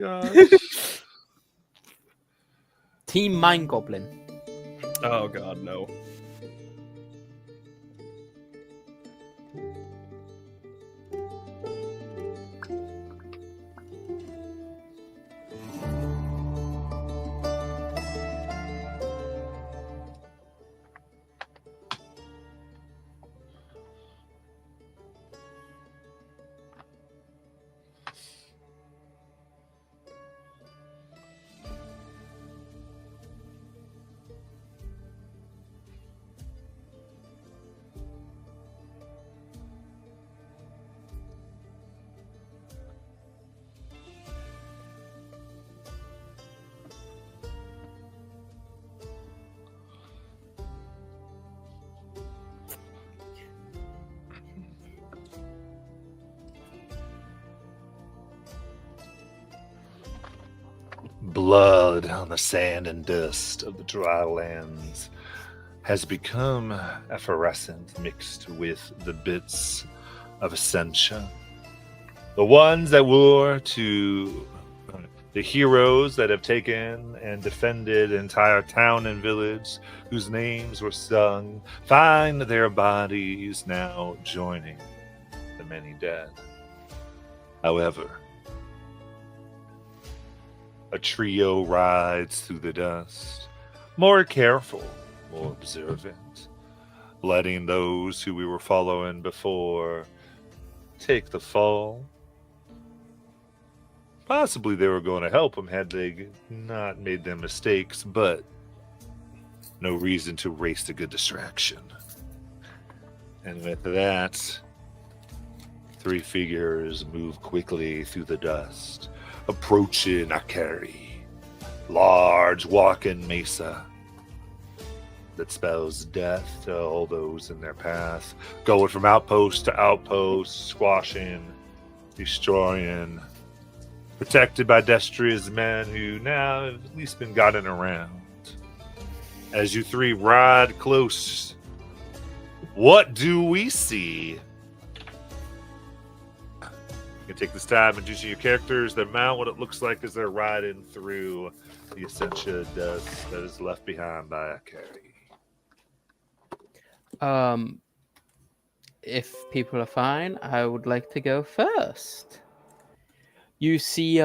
Gosh. Team Mind Goblin. Oh god, no. Blood on the sand and dust of the dry lands has become effervescent, mixed with the bits of ascension. The ones that were to the heroes that have taken and defended entire town and village, whose names were sung, find their bodies now joining the many dead. However, a trio rides through the dust, more careful, more observant, letting those who we were following before take the fall. Possibly they were going to help them had they not made them mistakes, but no reason to waste a good distraction. And with that, three figures move quickly through the dust, approaching Akari, large walking mesa that spells death to all those in their path, going from outpost to outpost, squashing, destroying, protected by Destria's men who now have at least been gotten around. As you three ride close, what do we see? You can take this time and introduce your characters, their mount, what it looks like as they're riding through the Essentia dust that is left behind by Akari. If people are fine, I would like to go first. You see,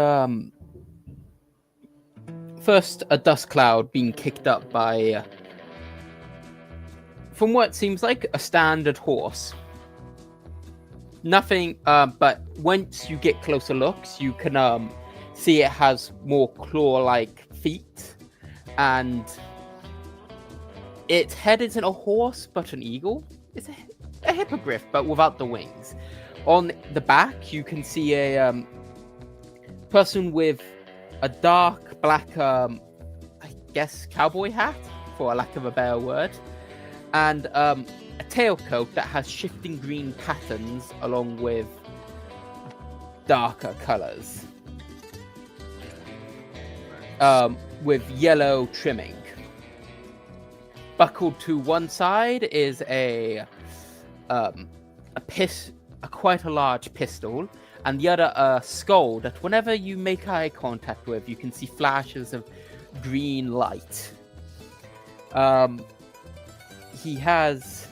first a dust cloud being kicked up by, from what seems like, a standard horse. Nothing, but once you get closer looks, you can see it has more claw-like feet, and its head isn't a horse, but an eagle. It's a hippogriff, but without the wings. On the back, you can see a person with a dark black, I guess, cowboy hat, for a lack of a better word, and a tailcoat that has shifting green patterns along with darker colors, with yellow trimming. Buckled to one side is quite a large pistol, and the other a skull that whenever you make eye contact with, you can see flashes of green light. He has...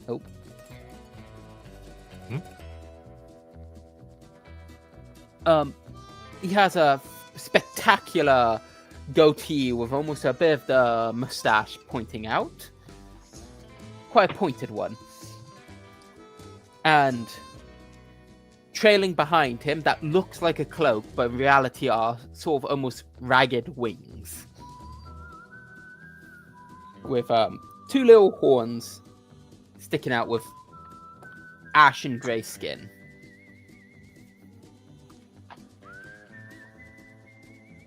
Oh. He has a spectacular goatee with almost a bit of the mustache pointing out. Quite a pointed one. And trailing behind him, that looks like a cloak, but in reality are sort of almost ragged wings. With two little horns sticking out with ashen grey skin.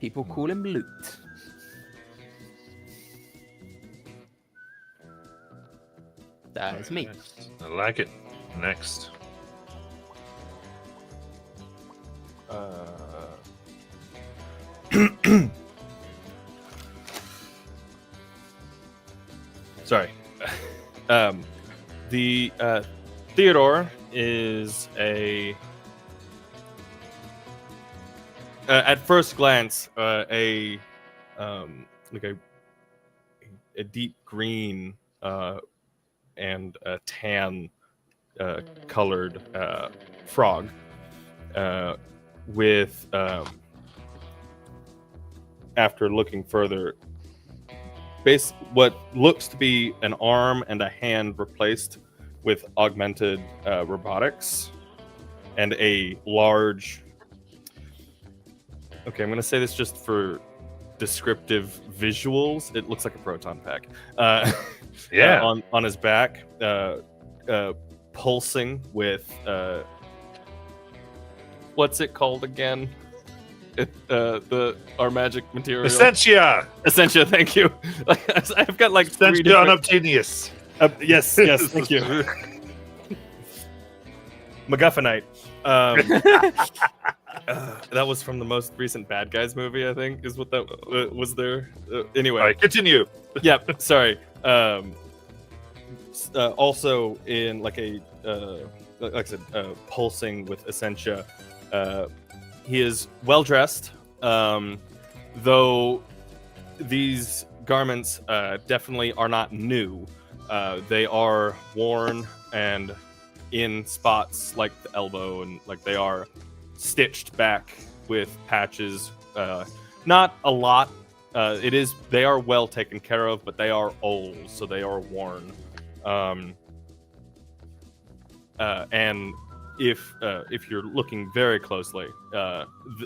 People call him Loot. That is me. I like it. Next. Sorry. The Theodore is a at first glance, like a deep green and a tan colored frog with after looking further, what looks to be an arm and a hand replaced with augmented robotics and a large. Okay, I'm going to say this just for descriptive visuals. It looks like a proton pack. Yeah. On his back, pulsing with what's it called again? Our magic material. Essentia. Essentia. Thank you. I've got like three Essentia different. unobtainious. Yes. Thank you. MacGuffinite. That was from the most recent Bad Guys movie, I think, is what that was there. Anyway. All right, continue. Yep. Sorry. Also in like a like I said, pulsing with Essentia. He is well dressed, though these garments definitely are not new. They are worn and in spots like the elbow, and like they are stitched back with patches. Not a lot. They are well taken care of, but they are old, so they are worn. And if you're looking very closely,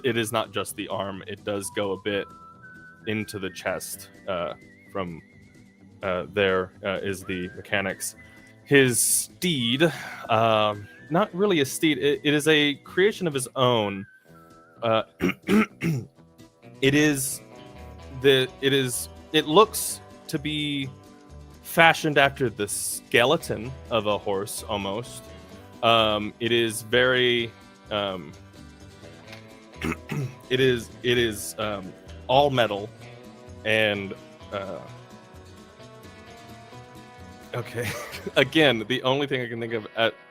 it is not just the arm. It does go a bit into the chest. From there is the mechanics. His steed, not really a steed. It is a creation of his own. It looks to be fashioned after the skeleton of a horse almost. It is very it is all metal and okay. Again, the only thing I can think of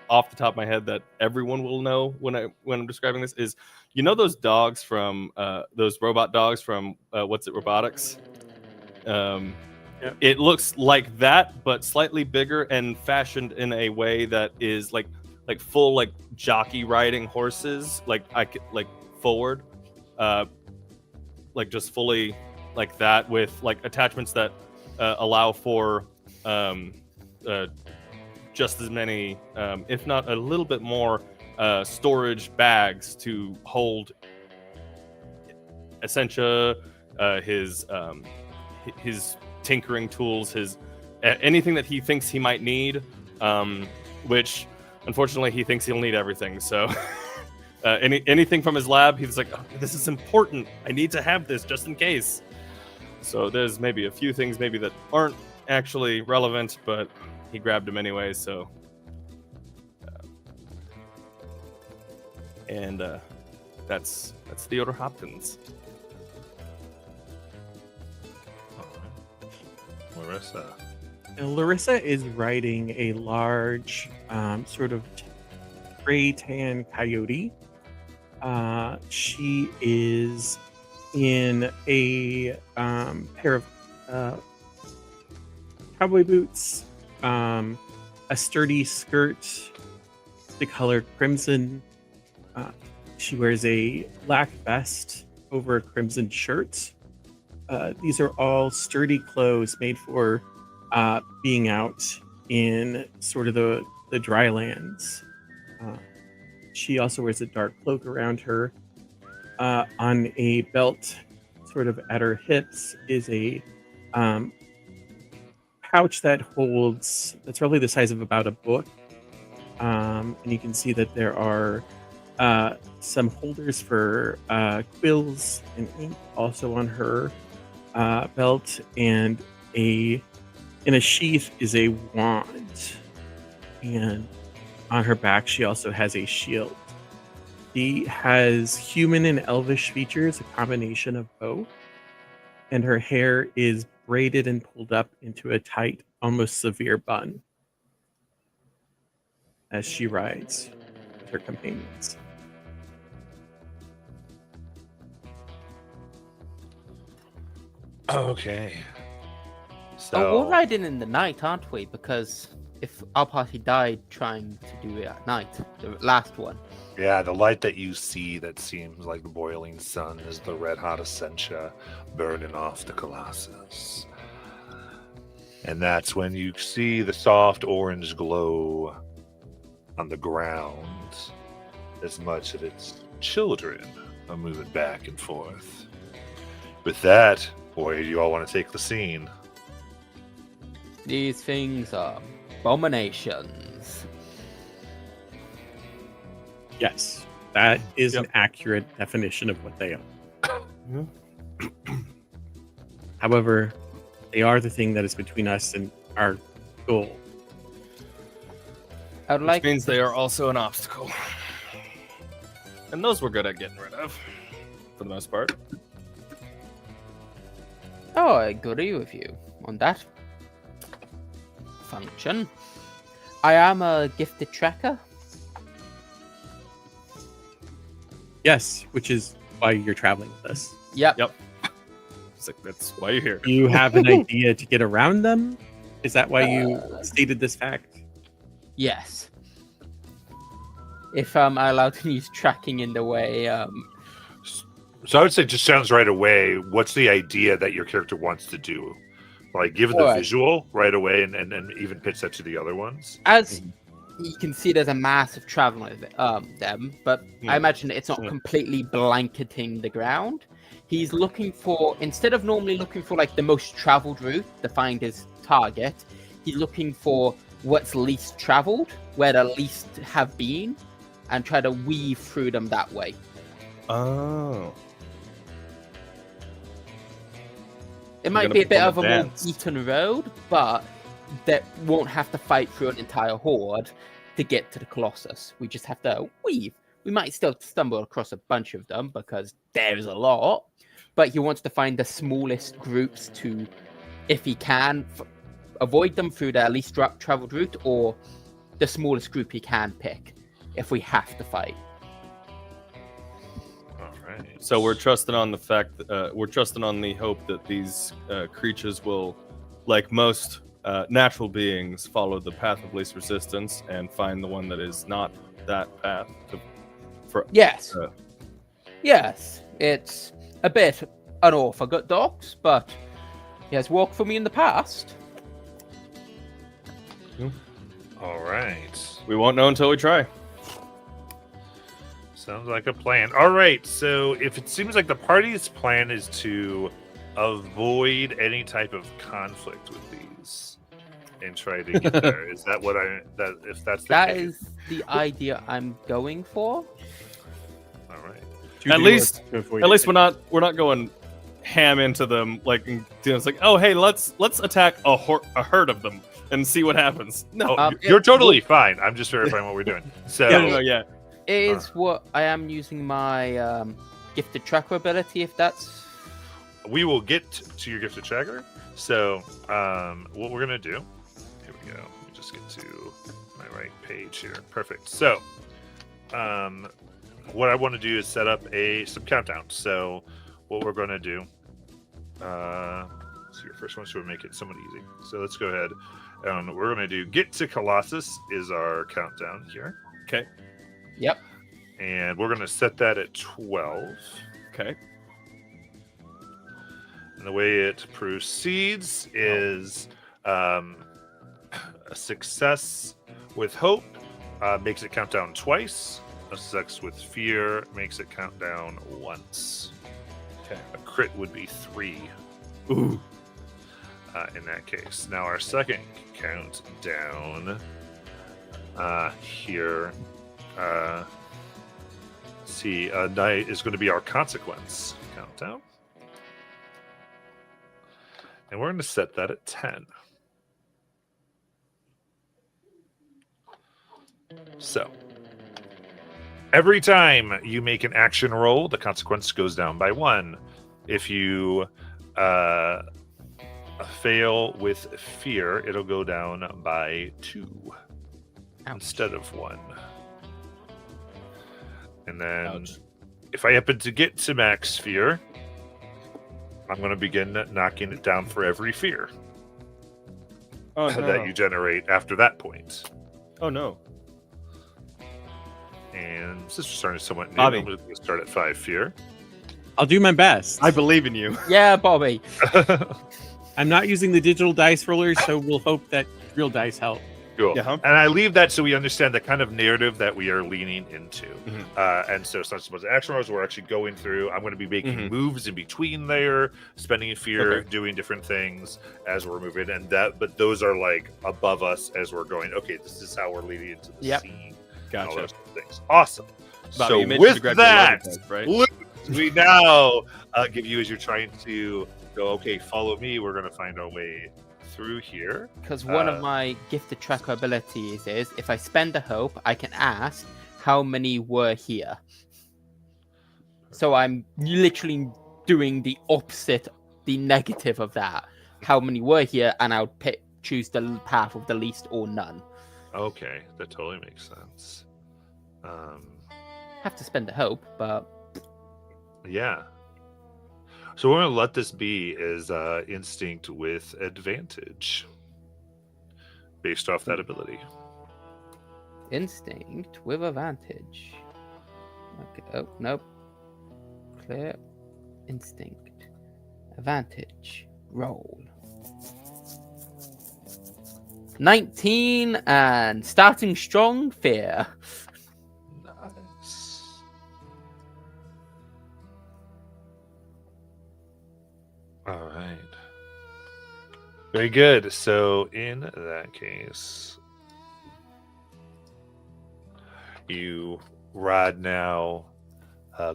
off the top of my head that everyone will know when I'm describing this is, you know, those dogs from those robot dogs from What's It Robotics? It looks like that, but slightly bigger and fashioned in a way that is like full like jockey riding horses, like forward, like just fully like that with like attachments that allow for just as many, if not a little bit more, storage bags to hold Essentia, his tinkering tools, his anything that he thinks he might need, which unfortunately he thinks he'll need everything. So anything from his lab, he's like, oh, this is important. I need to have this just in case. So there's maybe a few things maybe that aren't actually relevant, but he grabbed them anyway. So and that's Theodore Hopkins. Larissa. Now, Larissa is riding a large, sort of gray tan coyote. She is in a pair of cowboy boots, a sturdy skirt, the color crimson. She wears a black vest over a crimson shirt. These are all sturdy clothes made for being out in sort of the dry lands. She also wears a dark cloak around her. On a belt sort of at her hips is a pouch that's roughly the size of about a book. And you can see that there are some holders for quills and ink also on her belt, and in a sheath is a wand, and on her back she also has a shield. She has human and elvish features, a combination of both, and her hair is braided and pulled up into a tight, almost severe bun as she rides with her companions. Okay. Oh, we're So riding in the night, aren't we? Because if our party died trying to do it at night, the last one. yeah, the light that you see that seems like the boiling sun is the red hot Essentia burning off the Colossus. And that's when you see the soft orange glow on the ground as much of its children are moving back and forth. With that, boy, do you all want to take the scene? These things are abominations. Yes, that is Yep. an accurate definition of what they are. Mhm. However, they are the thing that is between us and our goal. I would Which like means to- they are also an obstacle. And those we're good at getting rid of, for the most part. Oh, I agree with you on that function. I am a gifted tracker. Yes, which is why you're traveling with us. Yep. Yep. It's like, that's why you're here. Do you have an idea to get around them? Is that why you stated this fact? Yes. If I'm allowed to use tracking in the way, So I would say, just sounds right away. What's the idea that your character wants to do? Like, give it the Alright. visual right away, and even pitch that to the other ones. as you can see, there's a massive travel with them, but I Hmm. imagine it's not Hmm. completely blanketing the ground. He's looking for, instead of normally looking for like the most traveled route to find his target, he's looking for what's least traveled, where the least have been, and try to weave through them that way. Oh. It You're might gonna be a bit perform of a more advanced. beaten road, but that won't have to fight through an entire horde to get to the Colossus. We just have to weave. We might still stumble across a bunch of them because there's a lot, but he wants to find the smallest groups to, if he can, avoid them through the least traveled route, or the smallest group he can pick if we have to fight. All right. So we're trusting on the fact that we're trusting on the hope that these creatures will, like most natural beings, follow the path of least resistance and find the one that is not that path. Yes. Uh. Yes. It's a bit unorthodox, but he has worked for me in the past. All right. We won't know until we try. Sounds like a plan. All right. So if it seems like the party's plan is to avoid any type of conflict with these and try to get there, is that what if that's the That case? is the idea I'm going for. All right. To At do least- what to avoid At least it. we're not going ham into them. Like, it's like, oh hey, let's attack a herd of them and see what happens. No, Oh, you're it- totally fine. I'm just verifying what we're doing. So yeah. It is what I am using my gifted tracker ability, if that's. we will get to your gifted tracker. So what we're gonna do? Here we go. Let me just get to my right page here. Perfect. So what I want to do is set up some countdown. So what we're gonna do? So your first one should make it somewhat easy. So let's go ahead. And we're gonna do get to Colossus is our countdown here, Okay. Yep. and we're gonna set that at 12. Okay. And the way it proceeds is a success with hope makes it count down twice. A success with fear makes it count down once. Okay. A crit would be 3 Ooh. in that case. Now our second countdown here. See, night is going to be our consequence countdown. And we're going to set that at 10. So, every time you make an action roll, the consequence goes down by 1. If you fail with fear, it'll go down by 2 instead of 1. And then Ouch. if I happen to get to max fear, I'm going to begin knocking it down for every fear Oh that you generate after that point. Oh no. And since we're starting somewhat new, Bobby. I'm going to start at 5 fear. I'll do my best. I believe in you. Yeah, Bobby. I'm not using the digital dice rollers, so we'll hope that real dice help. Cool. Yeah. And I leave that so we understand the kind of narrative that we are leaning into. Mhm. And so it's not supposed to action rolls. We're actually going through. I'm going to be making Mhm. moves in between there, spending fear, Okay. doing different things as we're moving. But those are like above us as we're going. Okay, this is how we're leading into the Yep. scene. And all Gotcha. those things. Awesome. Bobby, so you mentioned to with grab your that, loaded dice, right? Luke, we now give you as you're trying to go. Okay, follow me. We're going to find our way through here. Because one of my gifted tracker abilities is if I spend a hope, I can ask how many were here. So I'm literally doing the opposite, the negative of that. How many were here, and I'll choose the path of the least or none. Okay, that totally makes sense. Have to spend a hope, but Yeah. So we're going to let this be is instinct with advantage based off that ability. instinct with advantage. Okay. Oh, nope. Clear. Instinct. Advantage. Roll. 19 and starting strong, fear. Nice. All right. Very good. So in that case, you ride now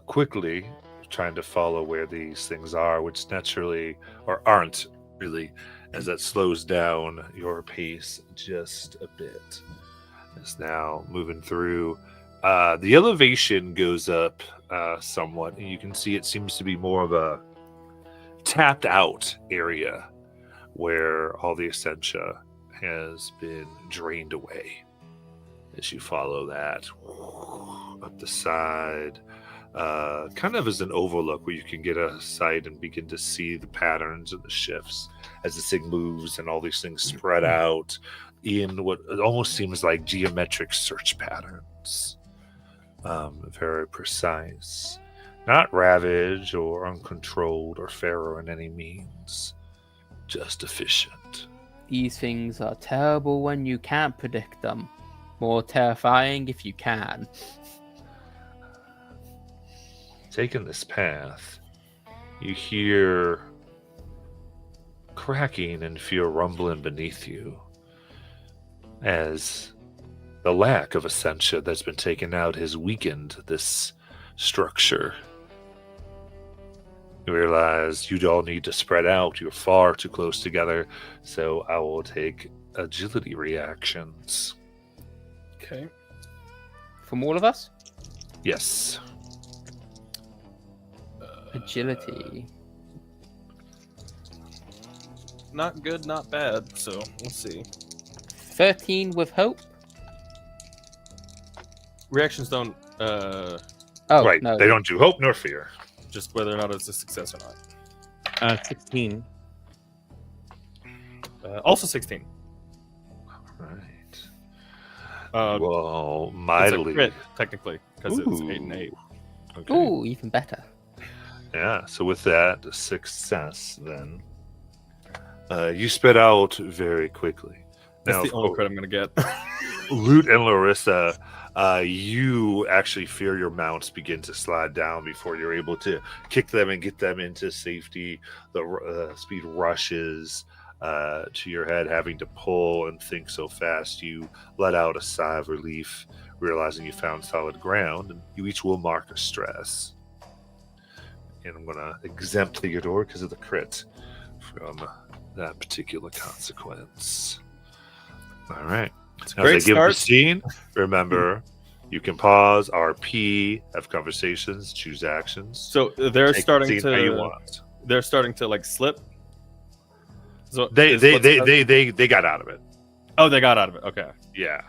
quickly, trying to follow where these things are, which naturally or aren't really, as that slows down your pace just a bit. It's now moving through. The elevation goes up somewhat, and you can see it seems to be more of a tapped out area where all the essentia has been drained away. As you follow that up the side, kind of as an overlook where you can get a sight and begin to see the patterns and the shifts as this thing moves and all these things spread out in what it almost seems like geometric search patterns. Very precise, not ravaged or uncontrolled or pharaoh in any means, just efficient. These things are terrible when you can't predict them. More terrifying if you can. Taking this path, you hear cracking and feel rumbling beneath you as the lack of essentia that's been taken out has weakened this structure. You realize you'd all need to spread out. You're far too close together, so I will take agility reactions. Okay. From all of us? Yes. Agility. Not good, not bad. So we'll see. 13 with hope? Reactions don't Oh, Right. no. They don't do hope nor fear. just whether or not it's a success or not. 16. Also 16. Right. It's Well, a mightily. crit, technically, because it's 8 and Ooh. 8. Okay. Ooh, even better. Yeah, so with that success, then you spit out very quickly. That's Now, the of only course, crit I'm gonna get. Lute and Larissa, you actually feel your mounts begin to slide down before you're able to kick them and get them into safety. The speed rushes to your head, having to pull and think so fast. You let out a sigh of relief, realizing you found solid ground, and you each will mark a stress. And I'm going to exempt Theodore because of the crit from that particular consequence. All right. It's a Now, as I great give the start. scene, remember, you can pause, RP, have conversations, choose actions. So they're Take the starting scene how you to. want. They're starting to like slip. So They is what's- they got out of it. Oh, they got out of it. Okay. Yeah.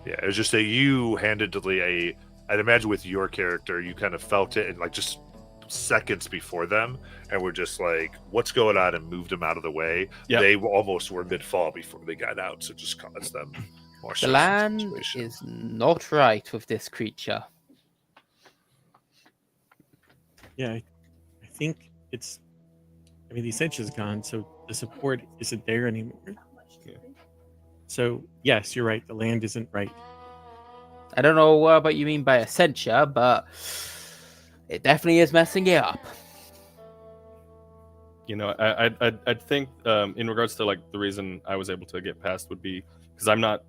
It was just that you handedly I'd imagine with your character, you kind of felt it and like just seconds before them and were just like, "What's going on?" and moved them out of the way. Yep. They almost were mid-fall before they got out, so it just caused them more The stress in land situation. is not right with this creature. Yeah, I think it's. I mean, the Essentia's gone, so the support isn't there anymore. Yeah. So yes, you're right. The land isn't right. I don't know what you mean by Essentia, but it definitely is messing it up. You know, I'd think in regards to like the reason I was able to get past would be because I'm not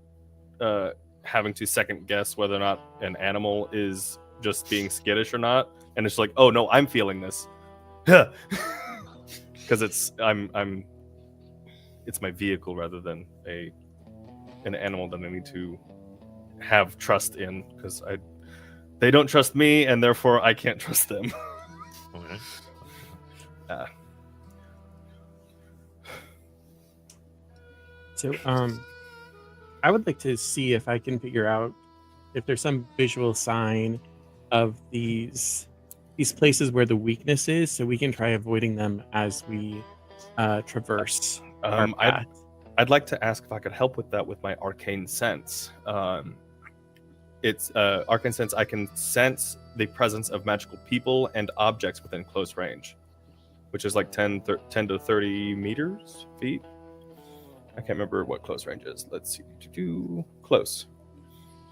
having to second guess whether or not an animal is just being skittish or not, and it's like, oh no, I'm feeling this, because it's my vehicle rather than an animal that I need to have trust in, because they don't trust me and therefore I can't trust them. Okay. So I would like to see if I can figure out if there's some visual sign of these places where the weakness is, so we can try avoiding them as we traverse our path. I'd like to ask if I could help with that with my arcane sense. It's arcane sense. I can sense the presence of magical people and objects within close range, which is like 10 to 30 meters, feet. I can't remember what close range is. Let's see. Close.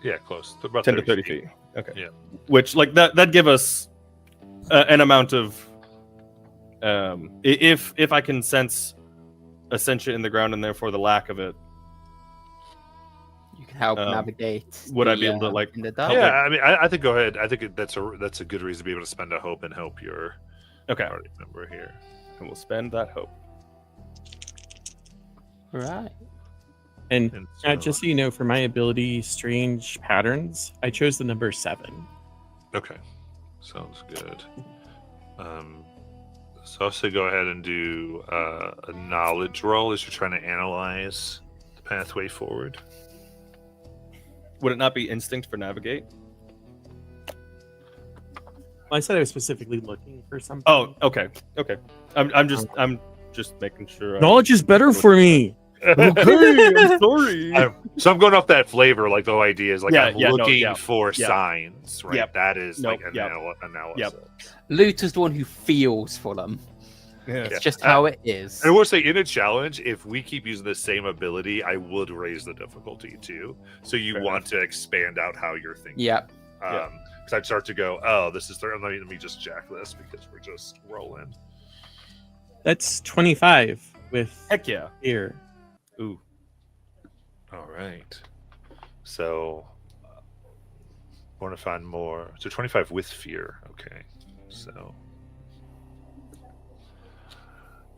Yeah, close. About 10 to 30 feet. Okay. Yeah. Which, like, that'd give us an amount of... if I can sense Essentia in the ground and therefore the lack of it, You can help navigate. would I be able to, like, in the help dark? Yeah, I mean, I think go ahead. I think that's a good reason to be able to spend a hope and help your Okay. party member here. And we'll spend that hope. Right. And And just so you know, for my ability, Strange Patterns, I chose the number 7. Okay, sounds good. So I'll say go ahead and do a knowledge roll as you're trying to analyze the pathway forward. Would it not be instinct for navigate? Well, I said I was specifically looking for something. Oh, okay. I'm just making sure. Knowledge is better for me. Okay, I'm sorry. So I'm going off that flavor. Like the whole idea is like Yeah, I'm yeah, no, looking yeah, for yeah. signs, right? Yep. That is Nope, like yep. analysis. Luther's the one who feels for them. Yeah. It's just how it is. And I will say, in a challenge, if we keep using the same ability, I would raise the difficulty too. So you Fair want to expand out how you're thinking. Yep. Yeah. Because I'd start to go, oh, this is third. Let me just jack this because we're just rolling. That's 25 with Heck yeah. fear. Ooh. All right. So want to find more. So 25 with fear. Okay. So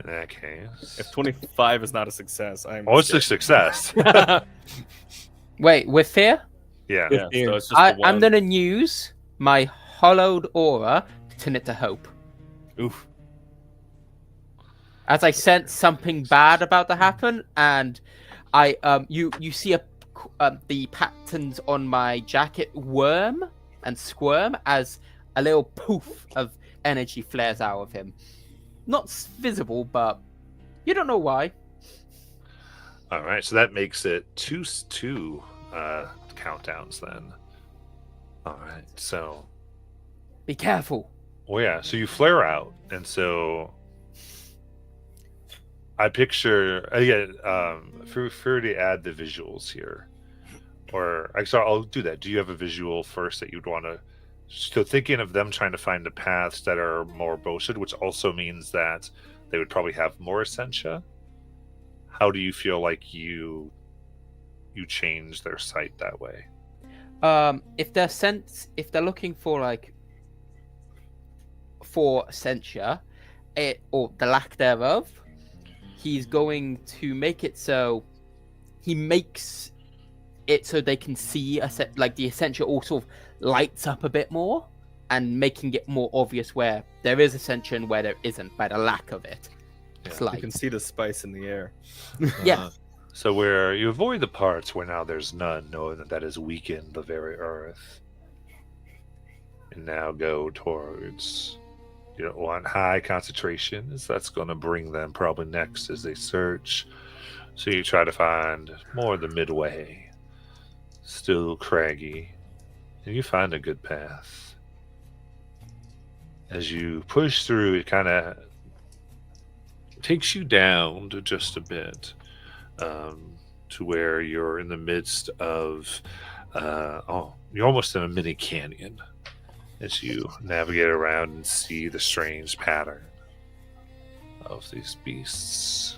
in that case, If 25 is not a success, I'm. oh, it's a scared. success. Wait, with fear? Yeah. With Yeah, fear. so it's just the I'm one. going to use my hollowed aura to turn it to hope. Oof. As I sense something bad about to happen, and I you see the patterns on my jacket worm and squirm as a little poof of energy flares out of him. Not visible, but you don't know why. All right. So that makes it two countdowns then. All right. So, Be careful. well, yeah. So you flare out, and so I picture again. For to add the visuals here, or I'll do that. Do you have a visual first that you'd want to? So thinking of them trying to find the paths that are more boasted, which also means that they would probably have more essentia. How do you feel like you change their sight that way? If they're looking for essentia, or the lack thereof, he's going to make it so he makes it so they can see the essentia all sort of lights up a bit more, and making it more obvious where there is essentia and where there isn't by the lack of it. It's Yeah. You light. can see the spice in the air. Yeah. So where you avoid the parts where now there's none, knowing that has weakened the very earth, and now go towards You don't want high concentrations. That's going to bring them probably next as they search. So you try to find more the midway, still craggy, and you find a good path. As you push through, it kind of takes you down to just a bit, to where you're in the midst of, you're almost in a mini canyon as you navigate around and see the strange pattern of these beasts.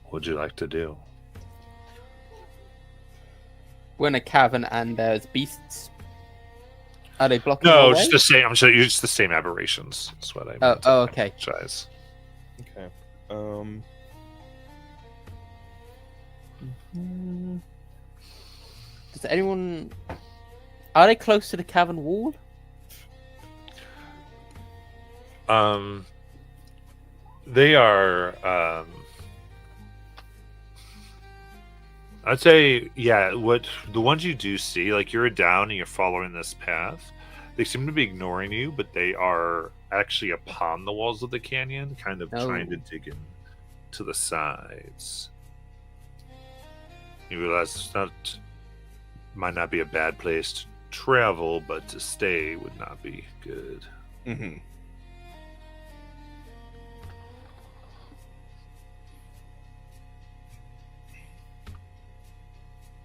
What would you like to do? We're in a cavern and there's beasts. Are they blocking No, our just way? the same. I'm sure it's just the same aberrations. That's what I meant. Oh, okay. Apologize. Okay. Does anyone... Are they close to the cavern wall? They are. I'd say, yeah. What the ones you do see, like you're down and you're following this path, they seem to be ignoring you, but they are actually upon the walls of the canyon, kind of trying to dig in to the sides. You realize might not be a bad place to travel, but to stay would not be good. Mm-hmm.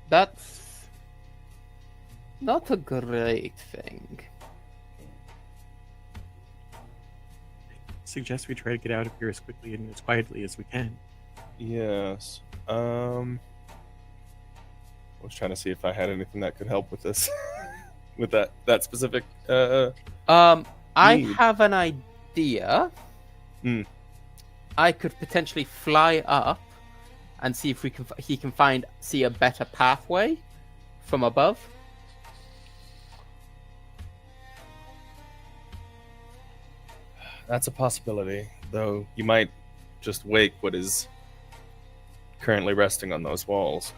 That's not a great thing. Suggest we try to get out of here as quickly and as quietly as we can. Yes. I was trying to see if I had anything that could help with this, with that specific. I Need. have an idea. Hmm. I could potentially fly up and see if he can see a better pathway from above. That's a possibility, though. You might just wake what is currently resting on those walls,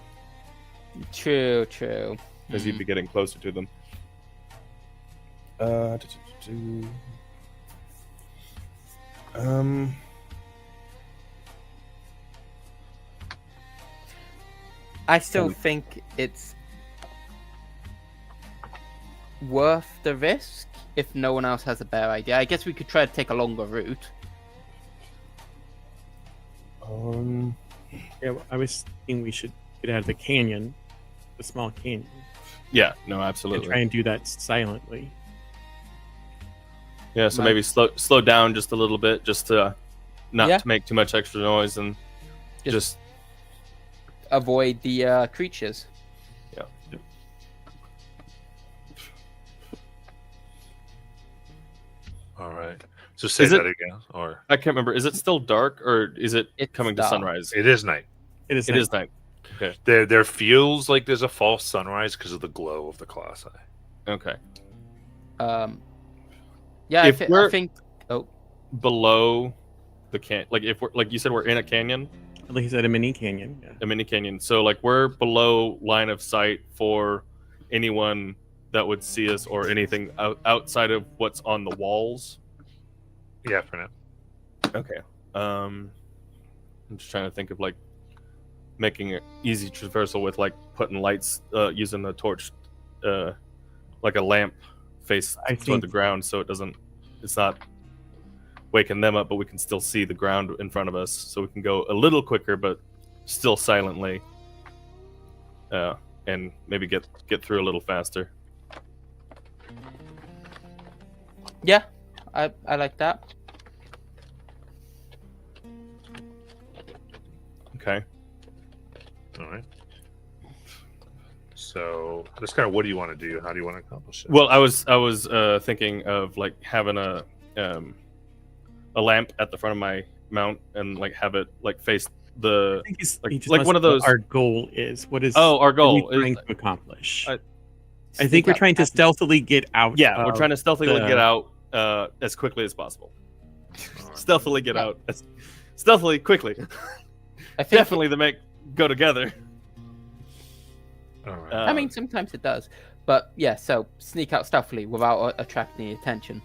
True. because you'd be getting closer to them. I still think it's worth the risk if no one else has a better idea. I guess we could try to take a longer route. Yeah, I was thinking we should get out of the canyon, the small canyon, Yeah, no, and absolutely. try and do that silently. Yeah, so Might- maybe slow down just a little bit, just to not Yeah. to make too much extra noise, and just Avoid the creatures. All right. So say Is it- that again, or I can't remember. Is it still dark, or is it It's coming to dark. sunrise? it is night. It is. It is night. There feels like there's a false sunrise because of the glow of the colossi. Okay. Yeah, If I we're- think. Oh, Below the like if we're like you said, we're in a canyon, Like you said, a mini canyon. Yeah. a mini canyon. So like we're below line of sight for anyone that would see us or anything outside of what's on the walls. Yeah, for now. Okay. I'm just trying to think of like making it easy traversal with like putting lights, using the torch, like a lamp face I toward think- the ground, so it's not waking them up, but we can still see the ground in front of us, so we can go a little quicker, but still silently, and maybe get through a little faster. yeah, I like that. Okay. All right. So that's kind of what do you want to do? How do you want to accomplish it? Well, I was thinking of like having a lamp at the front of my mount and like have it like face the. I think he's, Like- he just like wants one of to know those- what our goal is. What is? Oh, our what are goal we is trying to accomplish. I- I think we're trying to stealthily get out. Yeah, we're of- trying to stealthily the- get out as quickly as possible. All right. Stealthily get out stealthily quickly. I think. Definitely the make go together. All right. I mean, sometimes it does, But yeah, so sneak out stealthily without attracting attention.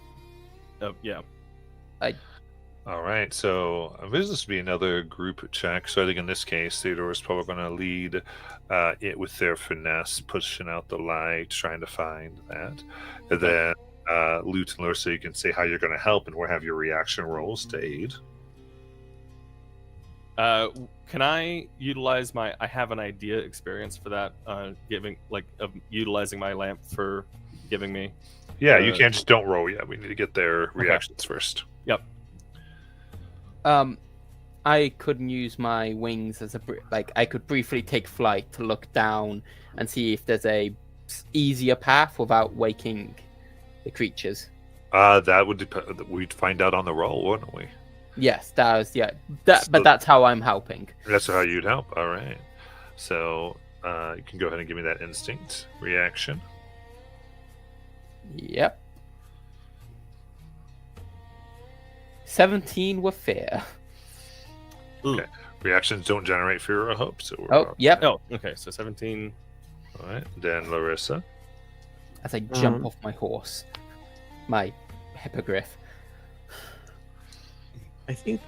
Yeah. All right, so this will be another group check. So I think in this case, Theodore is probably going to lead it with their finesse, pushing out the light, trying to find that. And then Lute and Larissa, you can say how you're going to help, and we'll have your reaction rolls to aid. Can I utilize my? I have an idea experience for that. Of utilizing my lamp for giving me. Yeah, you can't just don't roll yet. We need to get their reactions first. Yep. I couldn't use my wings as I could briefly take flight to look down and see if there's a easier path without waking the creatures. That would depend. We'd find out on the roll, wouldn't we? Yes, that was but that's how I'm helping. That's how you'd help. All right. So you can go ahead and give me that instinct reaction. Yep. 17 with fear. Okay. Reactions don't generate fear or hope. So yep. Oh, okay. So 17. All right. Then Larissa. As I jump off my horse, my hippogriff. I think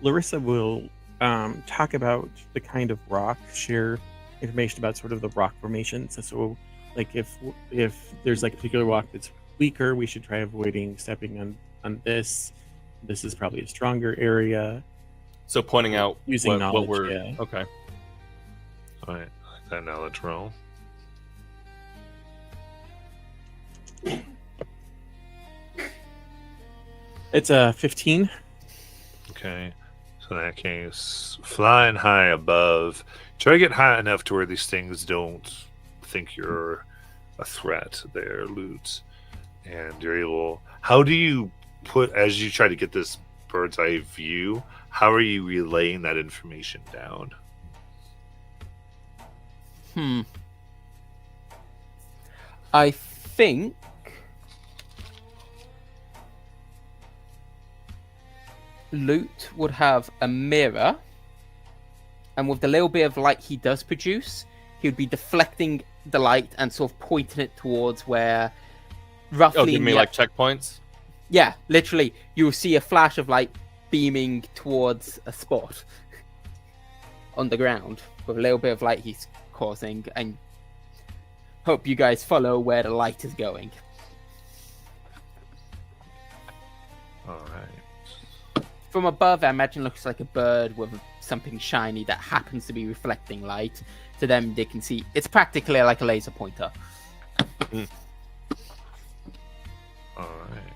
Larissa will talk about the kind of rock, share information about sort of the rock formations. So, like if there's like a particular rock that's weaker, we should try avoiding stepping on this. This is probably a stronger area. So pointing out using knowledge. what we're Yeah. okay. All right. That knowledge roll. It's a 15. Okay. So in that case, flying high above. Try to get high enough to where these things don't think you're a threat there, Lute. And you're able... How do you put... As you try to get this bird's eye view, how are you relaying that information down? I think... Lute would have a mirror, and with the little bit of light he does produce, he would be deflecting the light and sort of pointing it towards where roughly... Oh, give me like checkpoints? Yeah, literally, you'll see a flash of light beaming towards a spot on the ground with a little bit of light he's causing, and hope you guys follow where the light is going. All right. From above, I imagine it looks like a bird with something shiny that happens to be reflecting light. To them, they can see it's practically like a laser pointer. All right.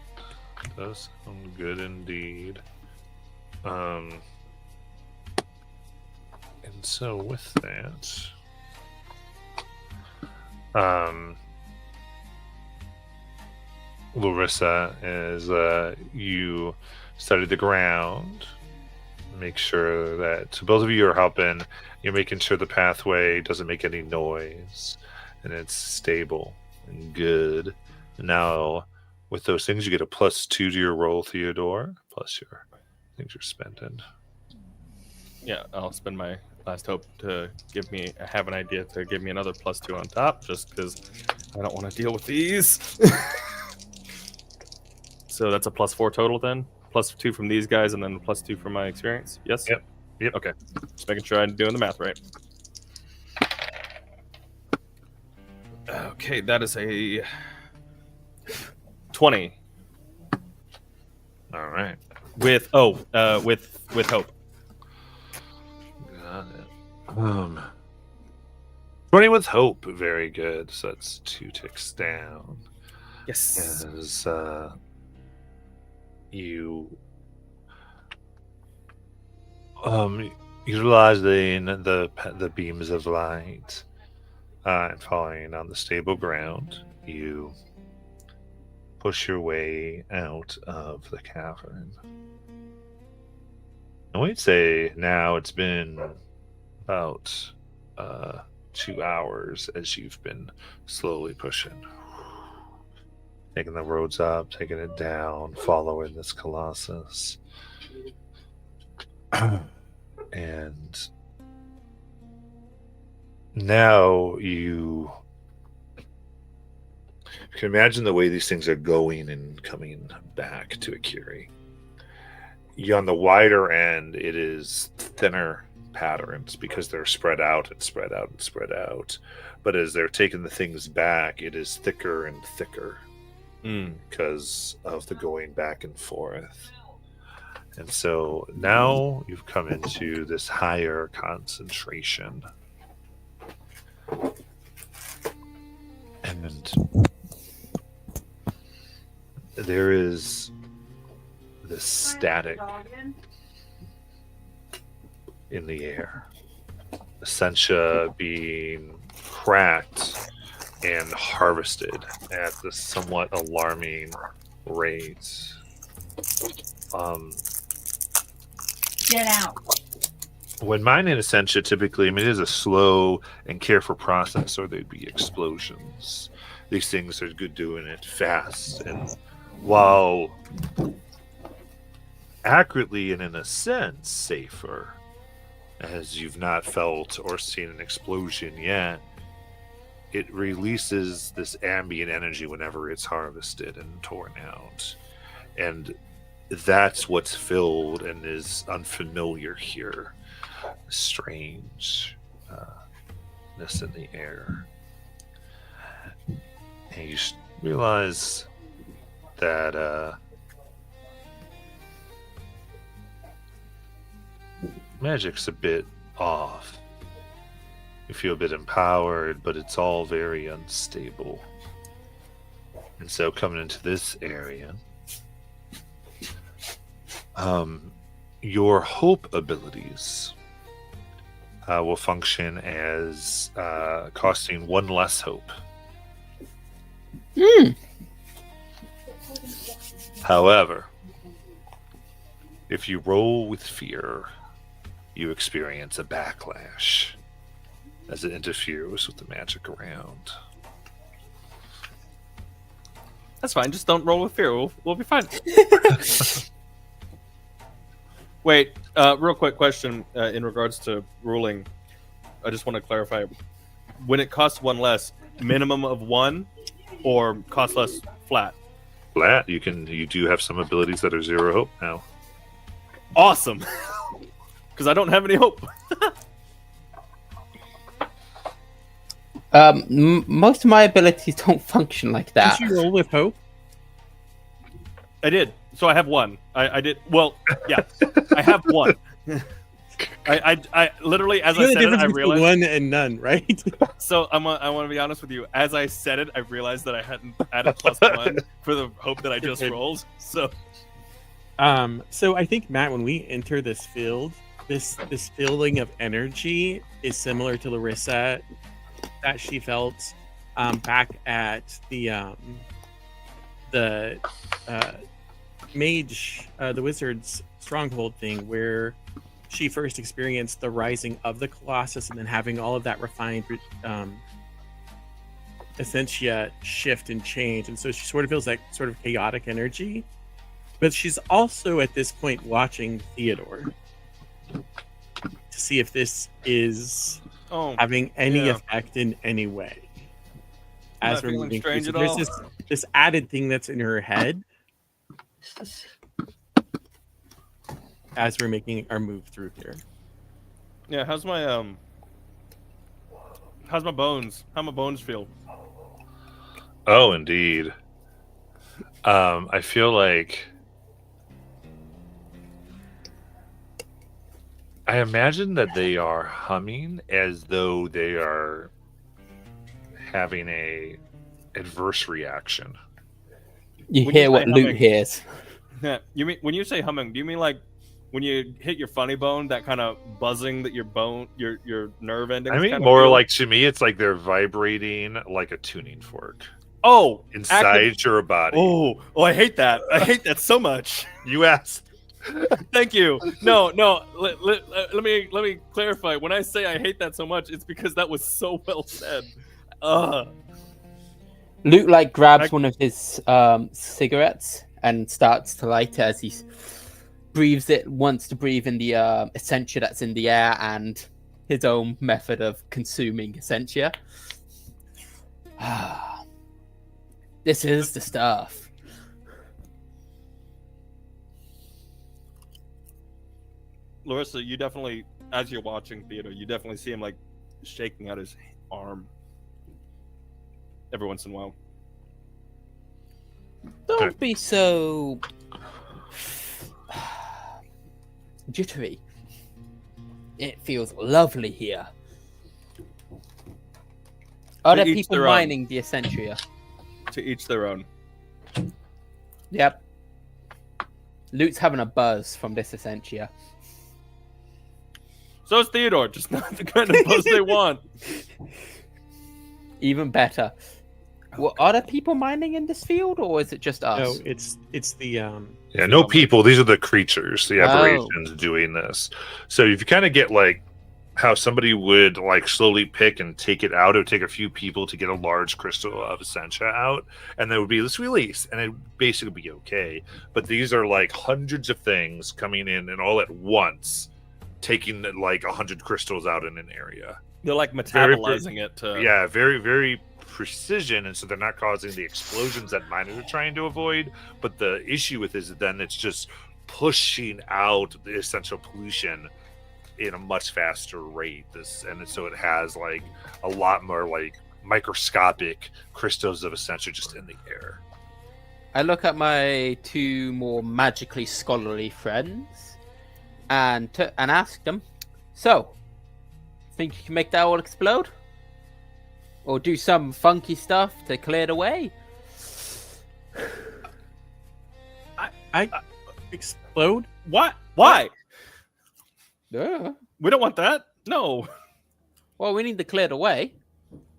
Does sound good indeed. And so with that, Larissa, as you study the ground, make sure that both of you are helping. You're making sure the pathway doesn't make any noise and it's stable and good. Now, with those things, you get a +2 to your roll, Theodore, plus your things you're spending. Yeah, I'll spend my last hope to have an idea to give me another +2 on top, just because I don't want to deal with these. So that's a +4 total then? +2 from these guys, and then +2 from my experience? Yes? Yep. Okay. Just making sure I'm doing the math right. Okay, that is a 20. All right. With hope. Got it. 20 with hope. Very good. So that's 2 ticks down. Yes. As you utilizing the beams of light and falling on the stable ground, you push your way out of the cavern. And we'd say now it's been about 2 hours as you've been slowly pushing. Taking the roads up, taking it down, following this Colossus. And now you You can imagine the way these things are going and coming back to Akiri. On the wider end, it is thinner patterns because they're spread out and spread out and spread out. But as they're taking the things back, it is thicker and thicker because of the going back and forth. And so now you've come into this higher concentration. And there is this static in the air. Essentia being cracked and harvested at this somewhat alarming rate. Get out. When mining Essentia, typically, it is a slow and careful process, or there'd be explosions. These things are good doing it fast. And while accurately and in a sense safer, as you've not felt or seen an explosion yet, it releases this ambient energy whenever it's harvested and torn out. And that's what's filled and is unfamiliar here. Strangeness in the air. And you realize that magic's a bit off. You feel a bit empowered, but it's all very unstable. And so coming into this area, your hope abilities will function as costing one less hope. However, if you roll with fear, you experience a backlash as it interferes with the magic around. That's fine. Just don't roll with fear. We'll be fine. Wait, real quick question in regards to ruling. I just want to clarify. When it costs one less, minimum of one, or cost less flat? Flat. You do have some abilities that are zero hope now. Awesome. Because I don't have any hope. Most of my abilities don't function like that. Did you roll with hope? I did. So I have one. I did. Well, yeah. I have one. I literally, as I said it, I realized. One and none, right? So I want to be honest with you. As I said it, I realized that I hadn't added +1 for the hope that I just rolled. So I think, Matt, when we enter this field, this feeling of energy is similar to Larissa that she felt back at the mage, the wizard's stronghold thing, where she first experienced the rising of the Colossus and then having all of that refined Essentia shift and change. And so she sort of feels like sort of chaotic energy. But she's also at this point watching Theodore to see if this is having any effect in any way. As we're moving through. So there's this added thing that's in her head as we're making our move through here. Yeah, how's my bones? How my bones feel? Oh, indeed. I feel like I imagine that they are humming as though they are having a adverse reaction. You When hear you what say Luke humming- hears. Yeah, you mean when you say humming? Do you mean like when you hit your funny bone, that kind of buzzing that your nerve endings? I mean, kinda more feel? like, to me, it's like they're vibrating like a tuning fork inside your body. Oh, I hate that. I hate that so much. You asked. Thank you. No. Let me clarify. When I say I hate that so much, it's because that was so well said. Luke grabs one of his cigarettes and starts to light it as he breathes it. Wants to breathe in the essentia that's in the air and his own method of consuming essentia. This is the stuff. Larissa, you definitely, as you're watching Theodore, you definitely see him like shaking out his arm every once in a while. Don't be so jittery. It feels lovely here. Are there each people their own. mining the Essentia? To each their own. Yep. Lute's having a buzz from this Essentia. So is Theodore, just not the kind of buzz they want. Even better. Well, are there people mining in this field, or is it just us? No, it's the Yeah, no people. These are the creatures, the aberrations doing this. So if you kind of get like how somebody would like slowly pick and take it out, it would take a few people to get a large crystal of Essentia out, and there would be this release, and it would basically be okay. But these are like hundreds of things coming in and all at once, taking like 100 crystals out in an area. They're like Very- metabolizing it to. Yeah, very, very precision, and so they're not causing the explosions that miners are trying to avoid. But the issue with is then it's just pushing out the essential pollution in a much faster rate. So it has like a lot more like microscopic crystals of essential just in the air. I look at my two more magically scholarly friends and ask them, so, think you can make that all explode? Or do some funky stuff to clear the way? I explode. What? Why? Yeah. We don't want that. No. Well, we need to clear the way.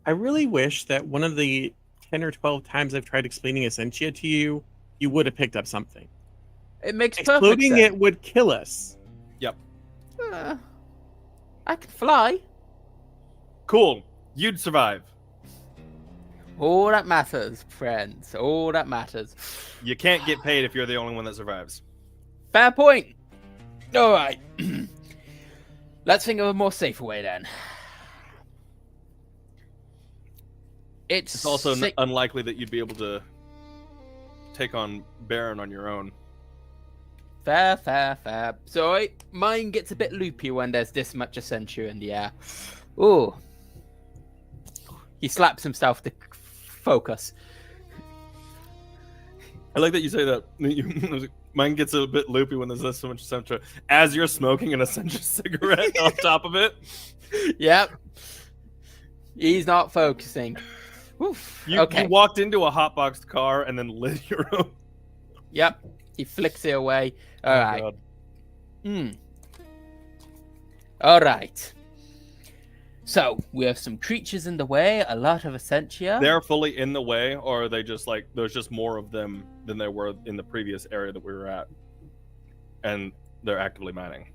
I really wish that one of the 10 or 12 times I've tried explaining Essentia to you, you would have picked up something. It makes perfect Exploding sense. it would kill us. I can fly. Cool. You'd survive. All that matters, friends. All that matters. You can't get paid if you're the only one that survives. Fair point. All right. Let's think of a more safer way then. It's also sick- unlikely that you'd be able to take on Baron on your own. Fair. So mine gets a bit loopy when there's this much Essentia in the air. Ooh. He slaps himself to focus. I like that you say that. Mine gets a bit loopy when there's this so much Essentia. As you're smoking an Essentia cigarette on top of it. Yep. He's not focusing. Oof. You Okay. walked into a hotboxed car and then lit your own. Yep. He flicks it away. All Oh, right. God. All right. So we have some creatures in the way, a lot of Essentia. They're fully in the way, or are they just like there's just more of them than there were in the previous area that we were at, and they're actively mining.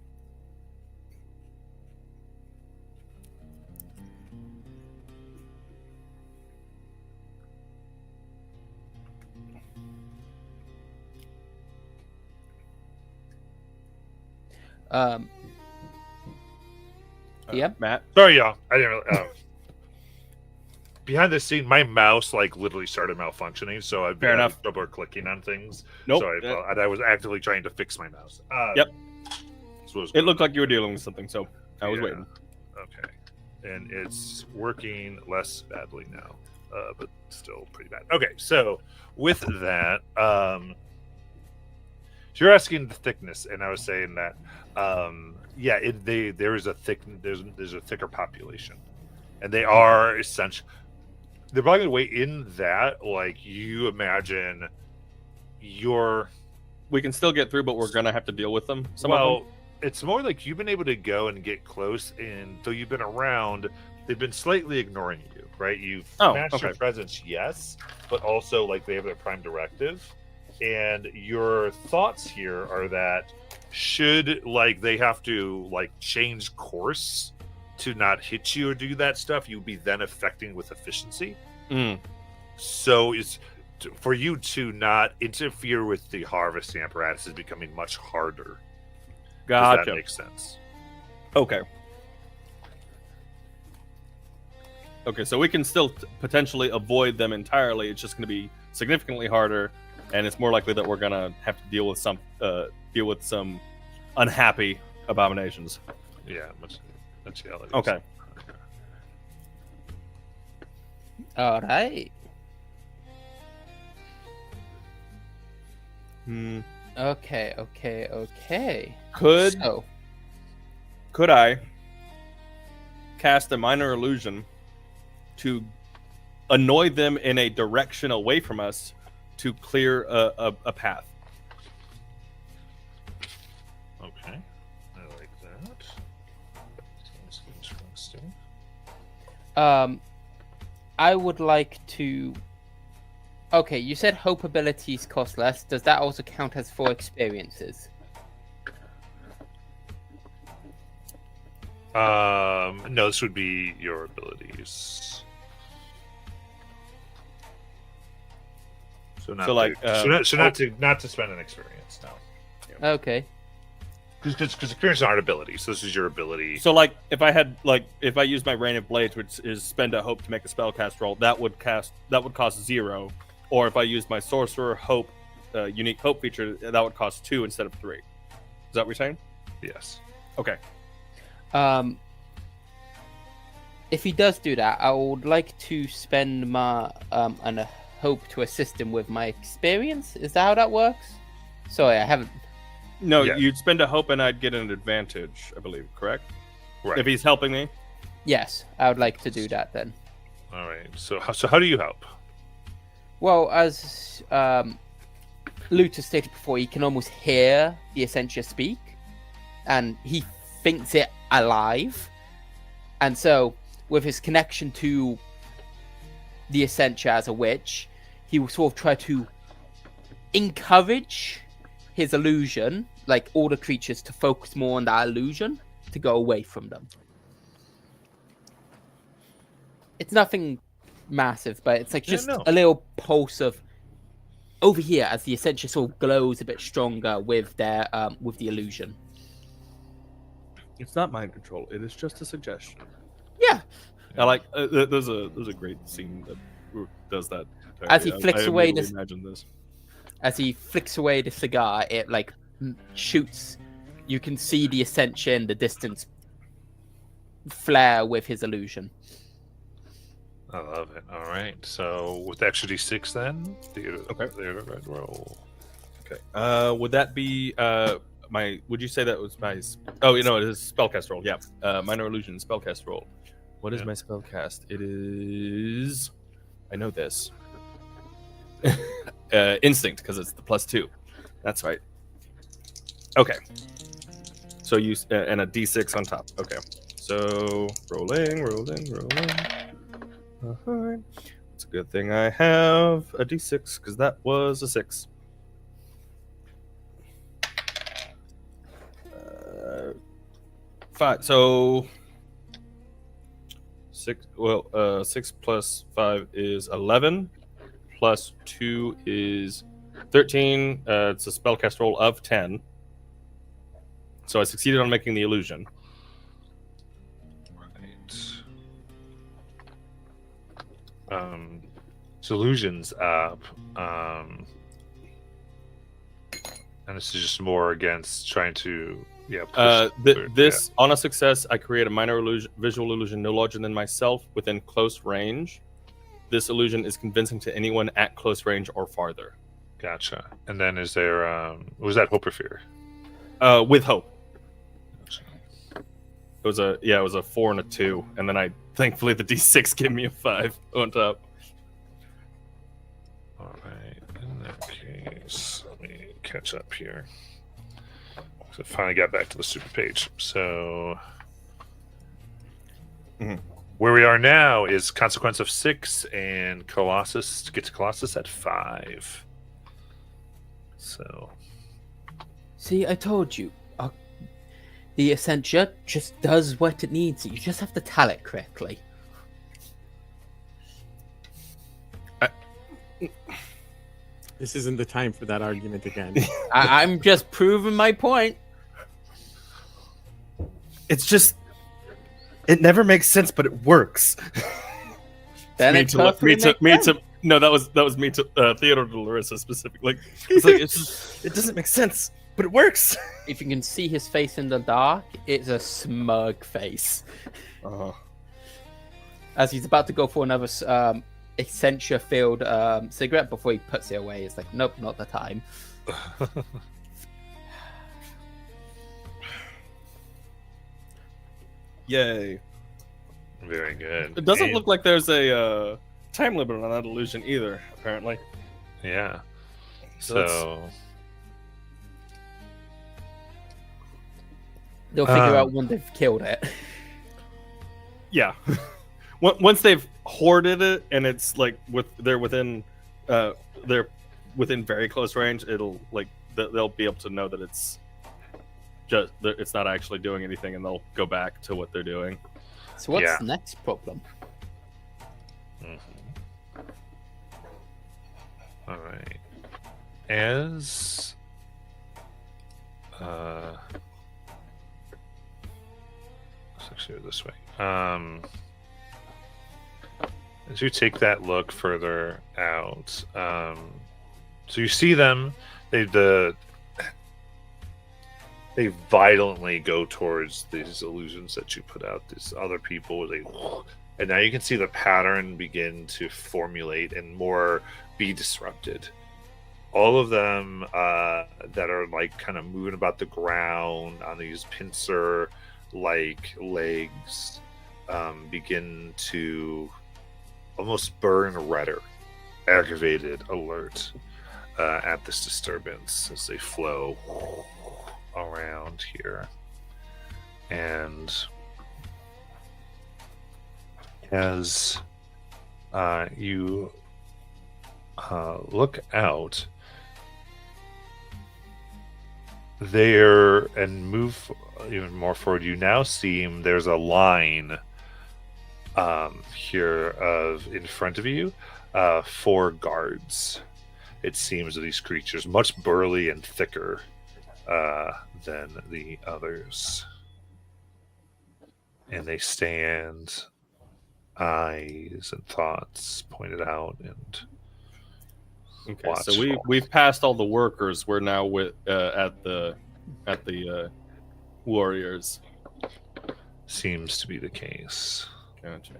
Yeah. Matt. Sorry, y'all. I didn't really. Behind the scene, my mouse like literally started malfunctioning, so I've Fair been enough. trouble clicking on things. Nope. So I was actively trying to fix my mouse. Yep. So It looked like you were dealing with something, so I was Yeah. waiting. Okay, and it's working less badly now, but still pretty bad. Okay, so with that, so you're asking the thickness, and I was saying that, there's a thicker population, and they are essential. They're probably gonna weigh in that, like you imagine, We can still get through, but we're gonna have to deal with them. Some of well, them. it's more like you've been able to go and get close, and though you've been around, they've been slightly ignoring you, right? You've matched your okay. presence, yes, but also like they have their prime directive, and your thoughts here are that should like they have to like change course to not hit you or do that stuff, you'd be then affecting with efficiency. Mm. So it's for you to not interfere with the harvesting apparatus is becoming much harder. Does Gotcha. that make sense? Okay. Okay, so we can still potentially avoid them entirely. It's just going to be significantly harder, and it's more likely that we're gonna have to deal with some unhappy abominations. Yeah, much yelling. Okay. All right. Hmm. Okay. Could So, could I cast a minor illusion to annoy them in a direction away from us to clear a path? Okay, I like that. Sounds interesting. I would like to. Okay, you said hope abilities cost less. Does that also count as 4 experiences? No, this would be your abilities. So not So, like, not to spend an experience. No, Okay. because experiences aren't abilities. So this is your ability. So, like, if I use my Rain of Blades, which is spend a hope to make a spellcast roll, that would cost 0. Or if I use my Sorcerer Hope, unique hope feature, that would cost 2 instead of 3. Is that what you're saying? Yes. Okay. If he does do that, I would like to spend my and a hope to assist him with my experience. Is that how that works? Sorry, I haven't. No, Yeah. you'd spend a hope and I'd get an advantage, I believe, correct? Right. If he's helping me? Yes, I would like to do that then. All right. So how do you help? Well, as Luta stated before, he can almost hear the Essentia speak, and he thinks it alive. And so, with his connection to the Essentia as a witch, he will sort of try to encourage his illusion, like all the creatures, to focus more on that illusion, to go away from them. It's nothing massive, but it's like Yeah, just no. a little pulse of over here as the Essentia sort of glows a bit stronger with their with the illusion. It's not mind control. It is just a suggestion. Yeah. I like. There's a great scene that does that. As he I flicks away immediately this- Imagine this. As he flicks away the cigar, it like shoots. You can see the Essentia in the distance flare with his illusion. I love it. All right. So with extra d6, then Okay. Theater red roll. Okay. Would that be my? Would you say that was my? Oh, you know, it is spellcast roll. Yeah. Minor illusion spellcast roll. What is Yeah. my spellcast? It is. I know this. Instinct, because it's the +2. That's right. Okay. So you and a d6 on top. Okay. So rolling. It's a good thing I have a d6 because that was a 6. 5. So 6. Well, 6 plus 5 is 11. Plus 2 is 13. It's a spellcast roll of 10. So I succeeded on making the illusion. Right. Solutions up. And this is just more against trying to This on a success, I create a minor visual illusion no larger than myself within close range. This illusion is convincing to anyone at close range or farther. Gotcha. And then is there was that hope or fear? With hope. Gotcha. It was a 4 and a 2, and then I thankfully the d6 gave me a 5 on top. All right. In that case, let me catch up here. So I finally got back to the super page. So Mhm. where we are now is consequence of 6, and Colossus gets Colossus at 5. So See, I told you. The Essentia just does what it needs. You just have to tell it correctly. This isn't the time for that argument again. I'm just proving my point. It's just it never makes sense, but it works. Then me it to look, perfectly makes sense. No, that was me to Theodore to Larissa specifically. Like, it doesn't make sense, but it works. If you can see his face in the dark, it's a smug face. As he's about to go for another Essentia-filled cigarette before he puts it away, it's like, nope, not the time. Yay. Very good. It doesn't And- look like there's a time limit on that illusion either, apparently. Yeah. So that's- So They'll figure out when they've killed it. Yeah. Once they've hoarded it and it's like they're within very close range, it'll like they'll be able to know that it's not actually doing anything, and they'll go back to what they're doing. So what's Yeah. the next problem? all right. As let's actually go this way. As you take that look further out, so you see them. They violently go towards these illusions that you put out. These other people, and now you can see the pattern begin to formulate and more be disrupted. All of them that are like kind of moving about the ground on these pincer like legs begin to almost burn redder, aggravated, alert at this disturbance as they flow around here. And as you look out there and move even more forward, you now see there's a line here in front of you, 4 guards. It seems of these creatures, much burly and thicker than the others, and they stand, eyes and thoughts pointed out, and Okay, so we've passed all the workers. We're now with at the warriors. seems to be the case. Gotcha.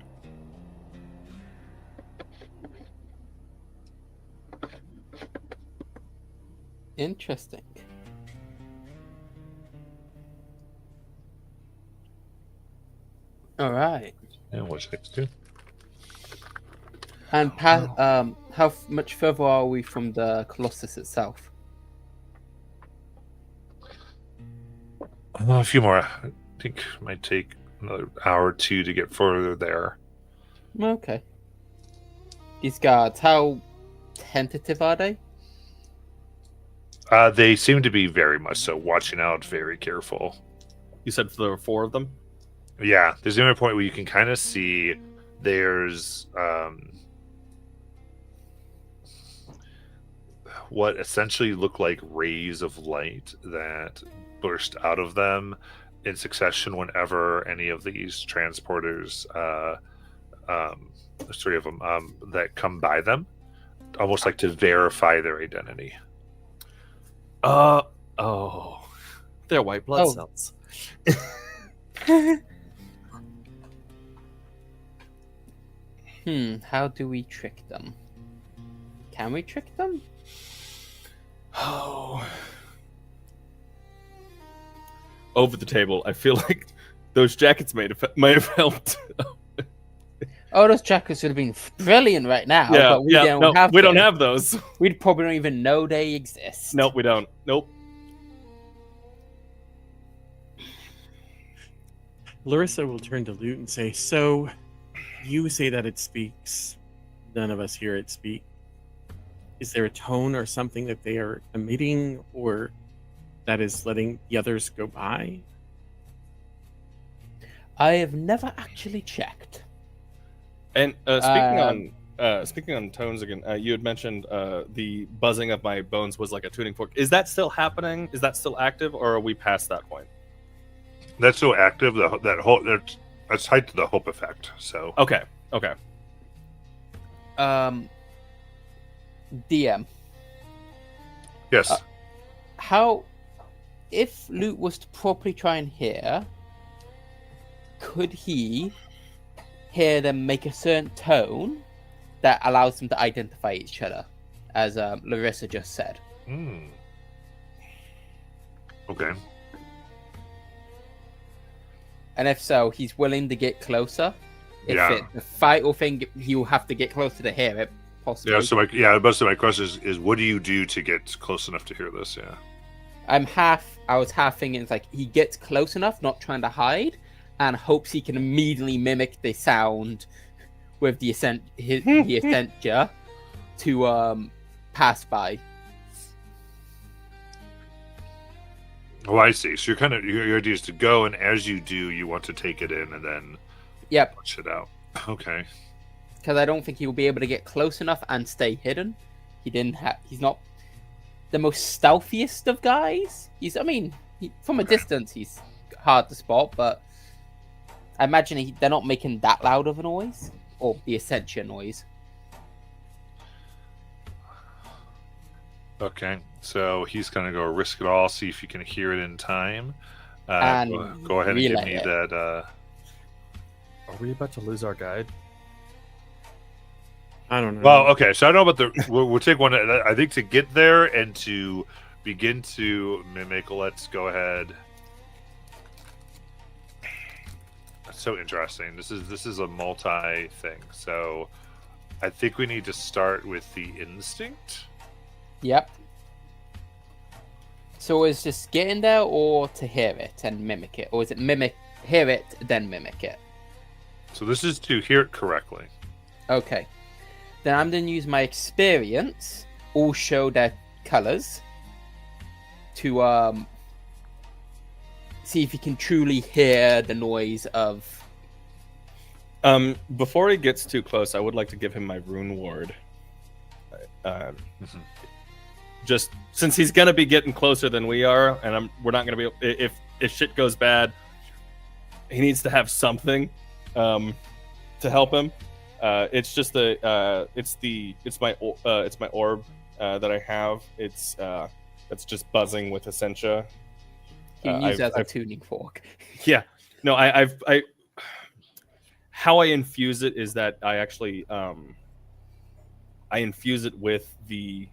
Interesting. All right. And what's next to? And how much further are we from the Colossus itself? A few more. I think it might take another hour or two to get further there. Okay. These guards, how tentative are they? They seem to be very much so, watching out, very careful. You said there were 4 of them? Yeah, there's even a point where you can kind of see there's what essentially look like rays of light that burst out of them in succession whenever any of these transporters, there's 3 of them, that come by them, almost like to verify their identity. Oh. They're white blood Oh. cells. How do we trick them? Can we trick them? Oh. Over the table, I feel like those jackets might have helped. Oh, those jackets would have been brilliant right now, but we don't have we don't them. have those. We'd probably don't even know they exist. Nope, we don't. Nope. Larissa will turn to Lute and say, "So, you say that it speaks. None of us hear it speak. Is there a tone or something that they are emitting, or that is letting the others go by?" I have never actually checked. And speaking on tones again, you had mentioned the buzzing of my bones was like a tuning fork. Is that still happening? Is that still active, or are we past that point? That's so active, that's tied to the hope effect. So Okay. Um, DM, Yes. how, if Luke was to properly try and hear, could he hear them make a certain tone that allows them to identify each other, as Larissa just said? Hmm. Okay. And if so, he's willing to get closer. If Yeah. it's a vital thing, he'll have to get closer to hear it, possibly. Yeah. So most of my question is what do you do to get close enough to hear this? Yeah. I was half thinking it's like he gets close enough, not trying to hide, and hopes he can immediately mimic the sound with the Essentia to pass by. Oh, I see. So your idea is to go, and as you do, you want to take it in and then Yep, push it out. Okay. because I don't think he'll be able to get close enough and stay hidden. He's not the most stealthiest of guys. From a distance, he's hard to spot, but I imagine they're not making that loud of a noise, or the Essentia noise. Okay. So he's gonna go risk it all, see if you can hear it in time. And Go ahead and give relay me it. that. Are we about to lose our guide? I don't know. Well, okay. So I don't know about the. We'll take one. I think to get there and to begin to mimic. Let's go ahead. That's so interesting. This is a multi thing. So I think we need to start with the instinct. Yep. So is just getting there, or to hear it and mimic it, or is it hear it then mimic it? So this is to hear it correctly. Okay. Then I'm going to use my experience, all show their colors, to see if you can truly hear the noise of. Before he gets too close, I would like to give him my rune ward. Just since he's gonna be getting closer than we are, and we're not gonna be if shit goes bad, he needs to have something to help him. It's just it's my orb that I have. It's just buzzing with Essentia. You can use it as a tuning fork. Yeah, no, I how I infuse it is that I actually I infuse it with the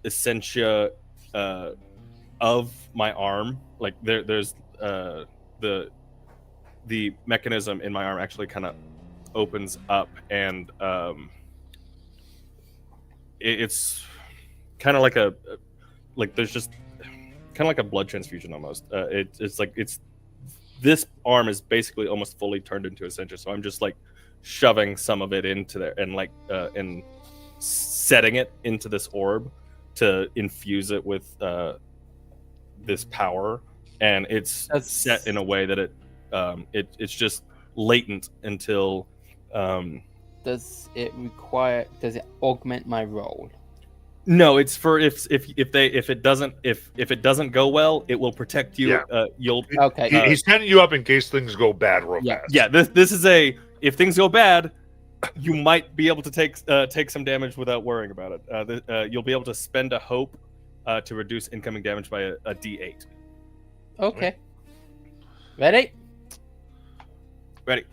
Essentia of my arm. Like there's the mechanism in my arm actually kind of opens up, and it's kind of like there's just kind of like a blood transfusion almost. It's like this arm is basically almost fully turned into Essentia, so I'm just like shoving some of it into there and and setting it into this orb to infuse it with this power, and it's set in a way that it's just latent until. Does it augment my roll? No, it's for if it doesn't go well, it will protect you. Yeah. You'll Okay. He's setting you up in case things go bad real Yeah. fast. yeah. This is if things go bad, you might be able to take some damage without worrying about it. You'll be able to spend a hope to reduce incoming damage by a D8. Okay. Ready? Ready?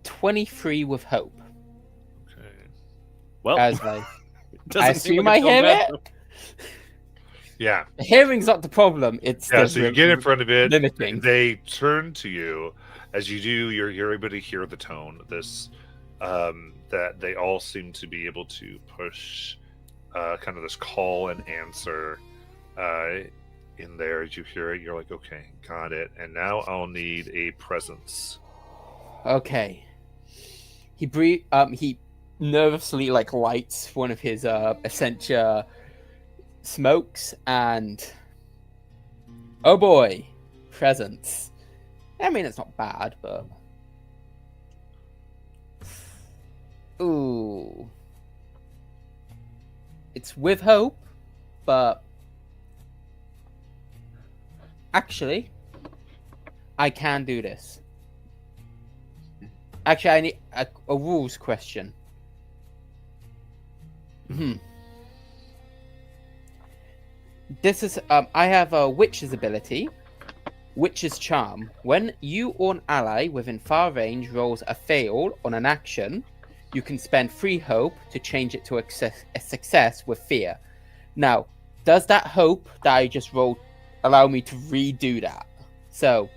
23 with hope. Okay. Well, As I doesn't assume seem like I hear it's it. Yeah. Hearing's not the problem. It's Yeah. the So you get in front of it. mimicking. They turn to you. As you do, you're able to hear the tone. This that they all seem to be able to push kind of this call and answer in there. As you hear it, you're like, okay, got it. And now I'll need a presence. Okay. He nervously lights one of his Essentia smokes, and oh boy, presence. I mean, it's not bad, but ooh, it's with hope, but actually, I can do this. Actually, I need a rules question. Hmm. This is I have a witch's ability, witch's charm. When you or an ally within far range rolls a fail on an action, you can spend 3 hope to change it to a success with fear. Now, does that hope that I just rolled allow me to redo that? So,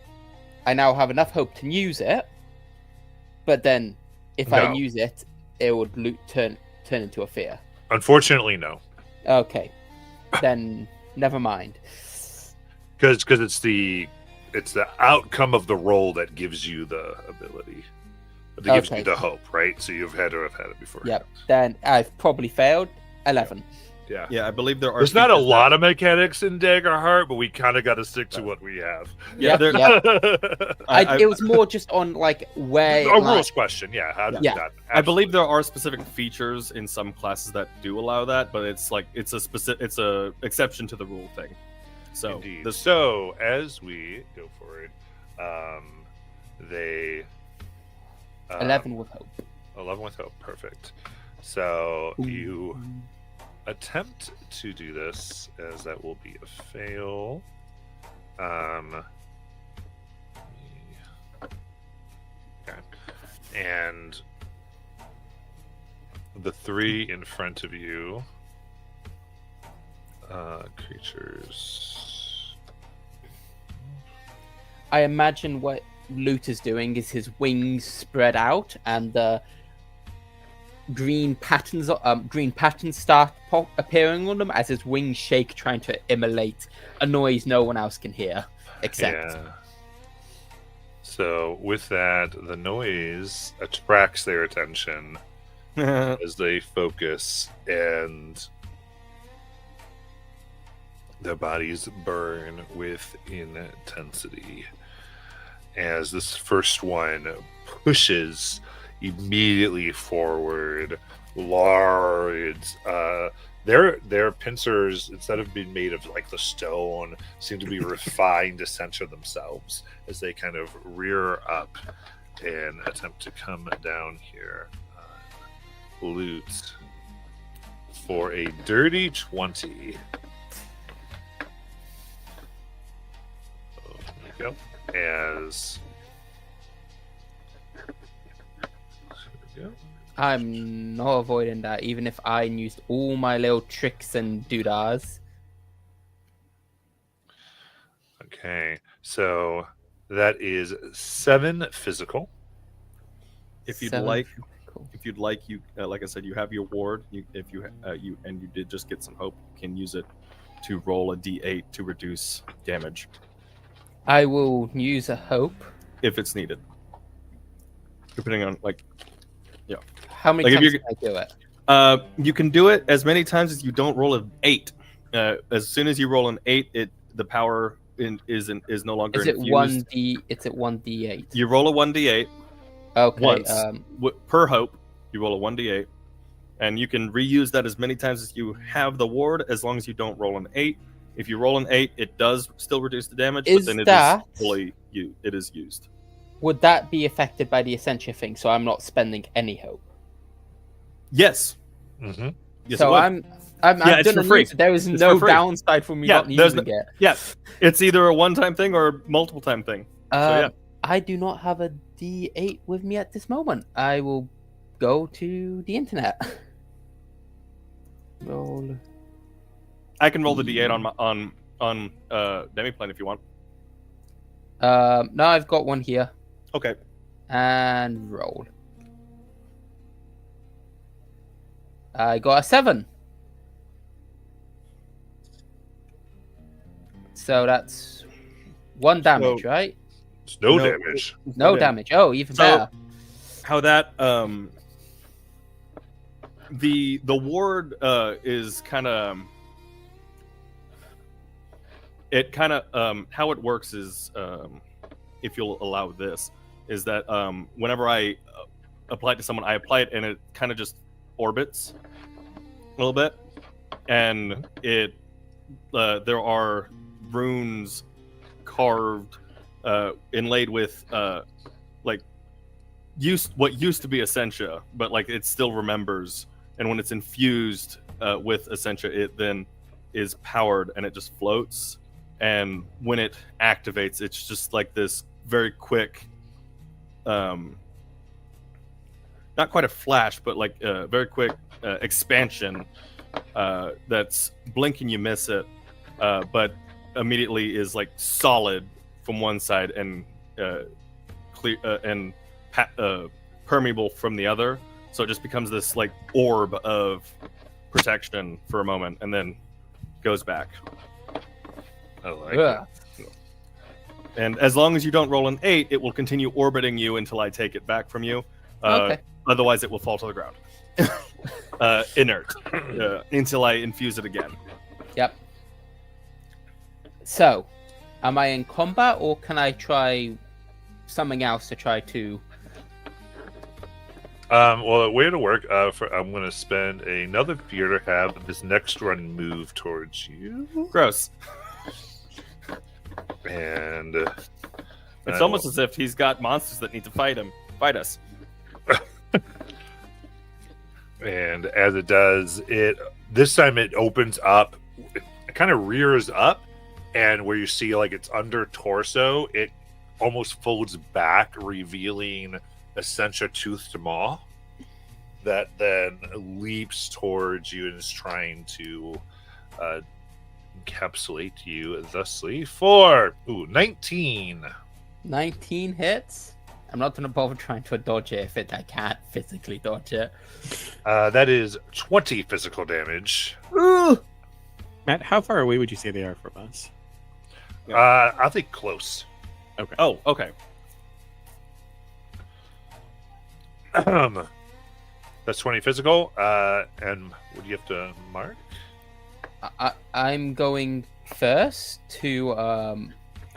I now have enough hope to use it, but then if I No. use it, it would turn into a fear. Unfortunately, no, Okay, then never mind. because it's the outcome of the roll that gives you the ability, that gives Okay. you the hope, right? So you've had to have had it before. Yep. Then I've probably failed. 11. Yeah. Yeah, I believe there are. There's not a features lot of mechanics in Daggerheart, but we kind of got to stick to what we have. Yeah, there- I, it was more just on like where. A like- rules question, yeah. How does Yeah. that? I believe there are specific features in some classes that do allow that, but it's a exception to the rule thing. So Indeed. this So as we go forward, they 11 with hope. 11 with hope, perfect. So Ooh. you attempt to do this, as that will be a fail. Okay. And the 3 in front of you, creatures. I imagine what Loot is doing is his wings spread out and the green patterns start appearing on them as his wings shake, trying to emulate a noise no one else can hear except. Yeah. So with that, the noise attracts their attention as they focus, and their bodies burn with intensity. As this first one pushes immediately forward, large. Their pincers, instead of being made of like the stone, seem to be refined to center themselves as they kind of rear up and attempt to come down here. Loot for a dirty 20. Oh, there you go. As there we go. I'm not avoiding that, even if I used all my little tricks and doodads. Okay, so that is 7 physical. if you'd 7. like, Cool. you like I said, you have your ward. You did just get some hope. You can use it to roll a d8 to reduce damage I will use a hope. if it's needed, depending on like. How many Like, if times you're- can I do it? You can do it as many times as you don't roll an 8. As soon as you roll an 8, the power is no longer Is it infused. 1d? It's at 1d8. You roll a 1d8 Okay. once per hope. You roll a 1d8, and you can reuse that as many times as you have the ward, as long as you don't roll an 8. If you roll an 8, it does still reduce the damage, Is but then it that- is fully it is used. Would that be affected by the Essentia thing? So I'm not spending any hope. Yes. Mm-hmm. Yes, So it would. I'm Yeah, it's gonna for free. use it. There is It's no for free. downside for me Yeah, not there's using it. Yeah, it's either a one-time thing or multiple-time thing. yeah. I do not have a D8 with me at this moment. I will go to the internet. Roll. I can roll the d8 on Demiplane if you want. No, I've got one here. Okay. And roll. I got a 7. So that's 1 damage, So- right? It's no No. damage. No damage. Oh, even So- better. How that the ward is kind of how it works is if you'll allow this is that whenever I apply it to someone, I apply it and it kind of just orbits a little bit, and it there are runes carved inlaid with like what used to be Essentia, but like it still remembers and when it's infused with Essentia, it then is powered and it just floats. And when it activates, it's just like this very quick, not quite a flash, but like a very quick expansion that's blink and you miss it, but immediately is like solid from one side and clear and permeable from the other. So it just becomes this like orb of protection for a moment and then goes back. I like Ugh. it. And as long as you don't roll an 8, it will continue orbiting you until I take it back from you. Okay. Otherwise, it will fall to the ground. Inert. Until I infuse it again. Yep. So, am I in combat, or can I try something else to try to... Well, the way to work, I'm going to spend another fear to have this next run move towards you. Gross. And It's almost as if he's got monsters that need to fight us. And as it does, this time it opens up, it kind of rears up, and where you see like its under torso, it almost folds back, revealing Essentia Toothed Maw that then leaps towards you and is trying to encapsulate you thusly for 19. 19 hits? I'm not going to bother trying to dodge it if I can't physically dodge it. That is 20 physical damage. Matt, how far away would you say they are from us? I think close. Okay. Oh, okay. That's 20 physical. And what do you have to mark? I'm going first to...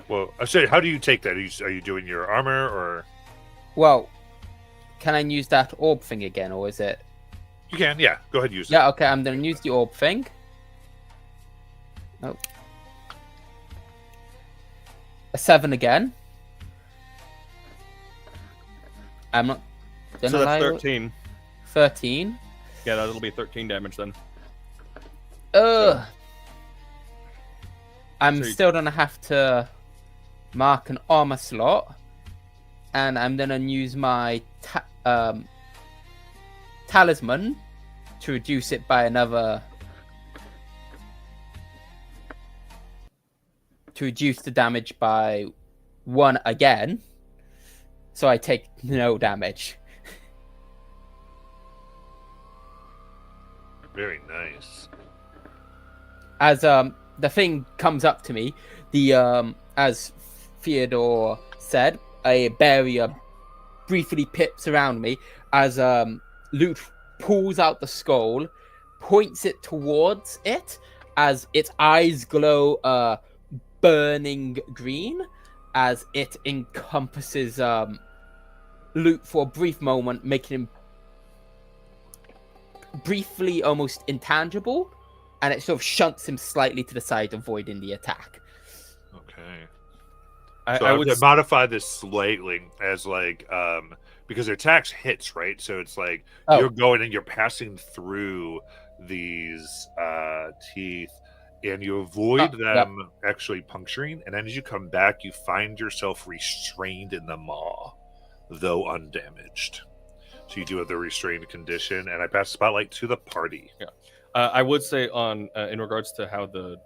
Well, I say, how do you take that? Are you doing your armor or? Well, can I use that orb thing again, or is it... You can, yeah. Go ahead, use it. Yeah, okay, I'm going to use the orb thing. Oh. A 7 again. I'm not... So that's 13. 13. Yeah, that'll be 13 damage then. Ugh. I'm So you- still gonna have to mark an armor slot, and I'm gonna use my talisman to reduce it by another. To reduce the damage by 1 again, so I take no damage. Very nice. As the thing comes up to me, the as Theodore said, a barrier briefly pips around me as Lute pulls out the skull, points it towards it as its eyes glow burning green as it encompasses Lute for a brief moment, making him briefly almost intangible, and it sort of shunts him slightly to the side, avoiding the attack. Okay. I So I would would modify this slightly as like because their attacks hits, right? So it's like Oh. you're going and you're passing through these teeth and you avoid Oh, yep. them actually puncturing, and then as you come back you find yourself restrained in the maw, though undamaged. So you do have the restrained condition, and I pass the spotlight to the party. I would say on in regards to how the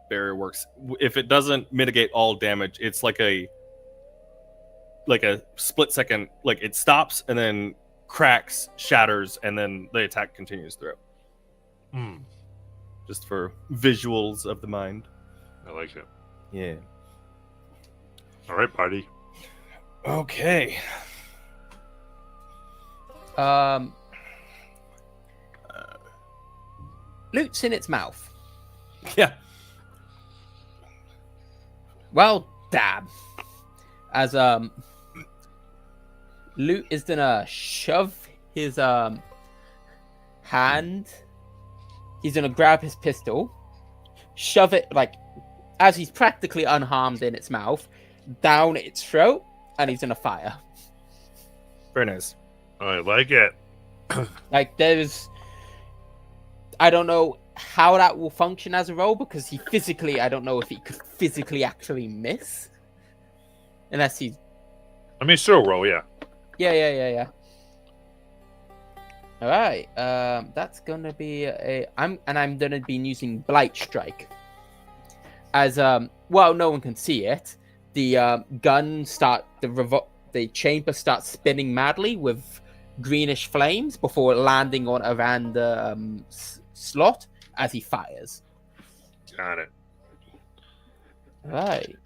barrier works, if it doesn't mitigate all damage, it's like a split second, like it stops and then cracks, shatters, and then the attack continues through. Hmm. Just for visuals of the mind. I like it. Yeah. All right, party. Okay. Lute's in its mouth. Yeah. Well, damn. As Lute is gonna shove his hand. He's gonna grab his pistol, shove it like as he's practically unharmed in its mouth, down its throat, and he's gonna fire. Very nice. I like it. Like I don't know how that will function as a roll because I don't know if he could physically actually miss, unless he's. I mean, still roll, yeah. Yeah. All right. That's gonna be I'm gonna be using Blight Strike. As well, no one can see it. The the chamber starts spinning madly with greenish flames before landing on a random slot as he fires. Got it. Right.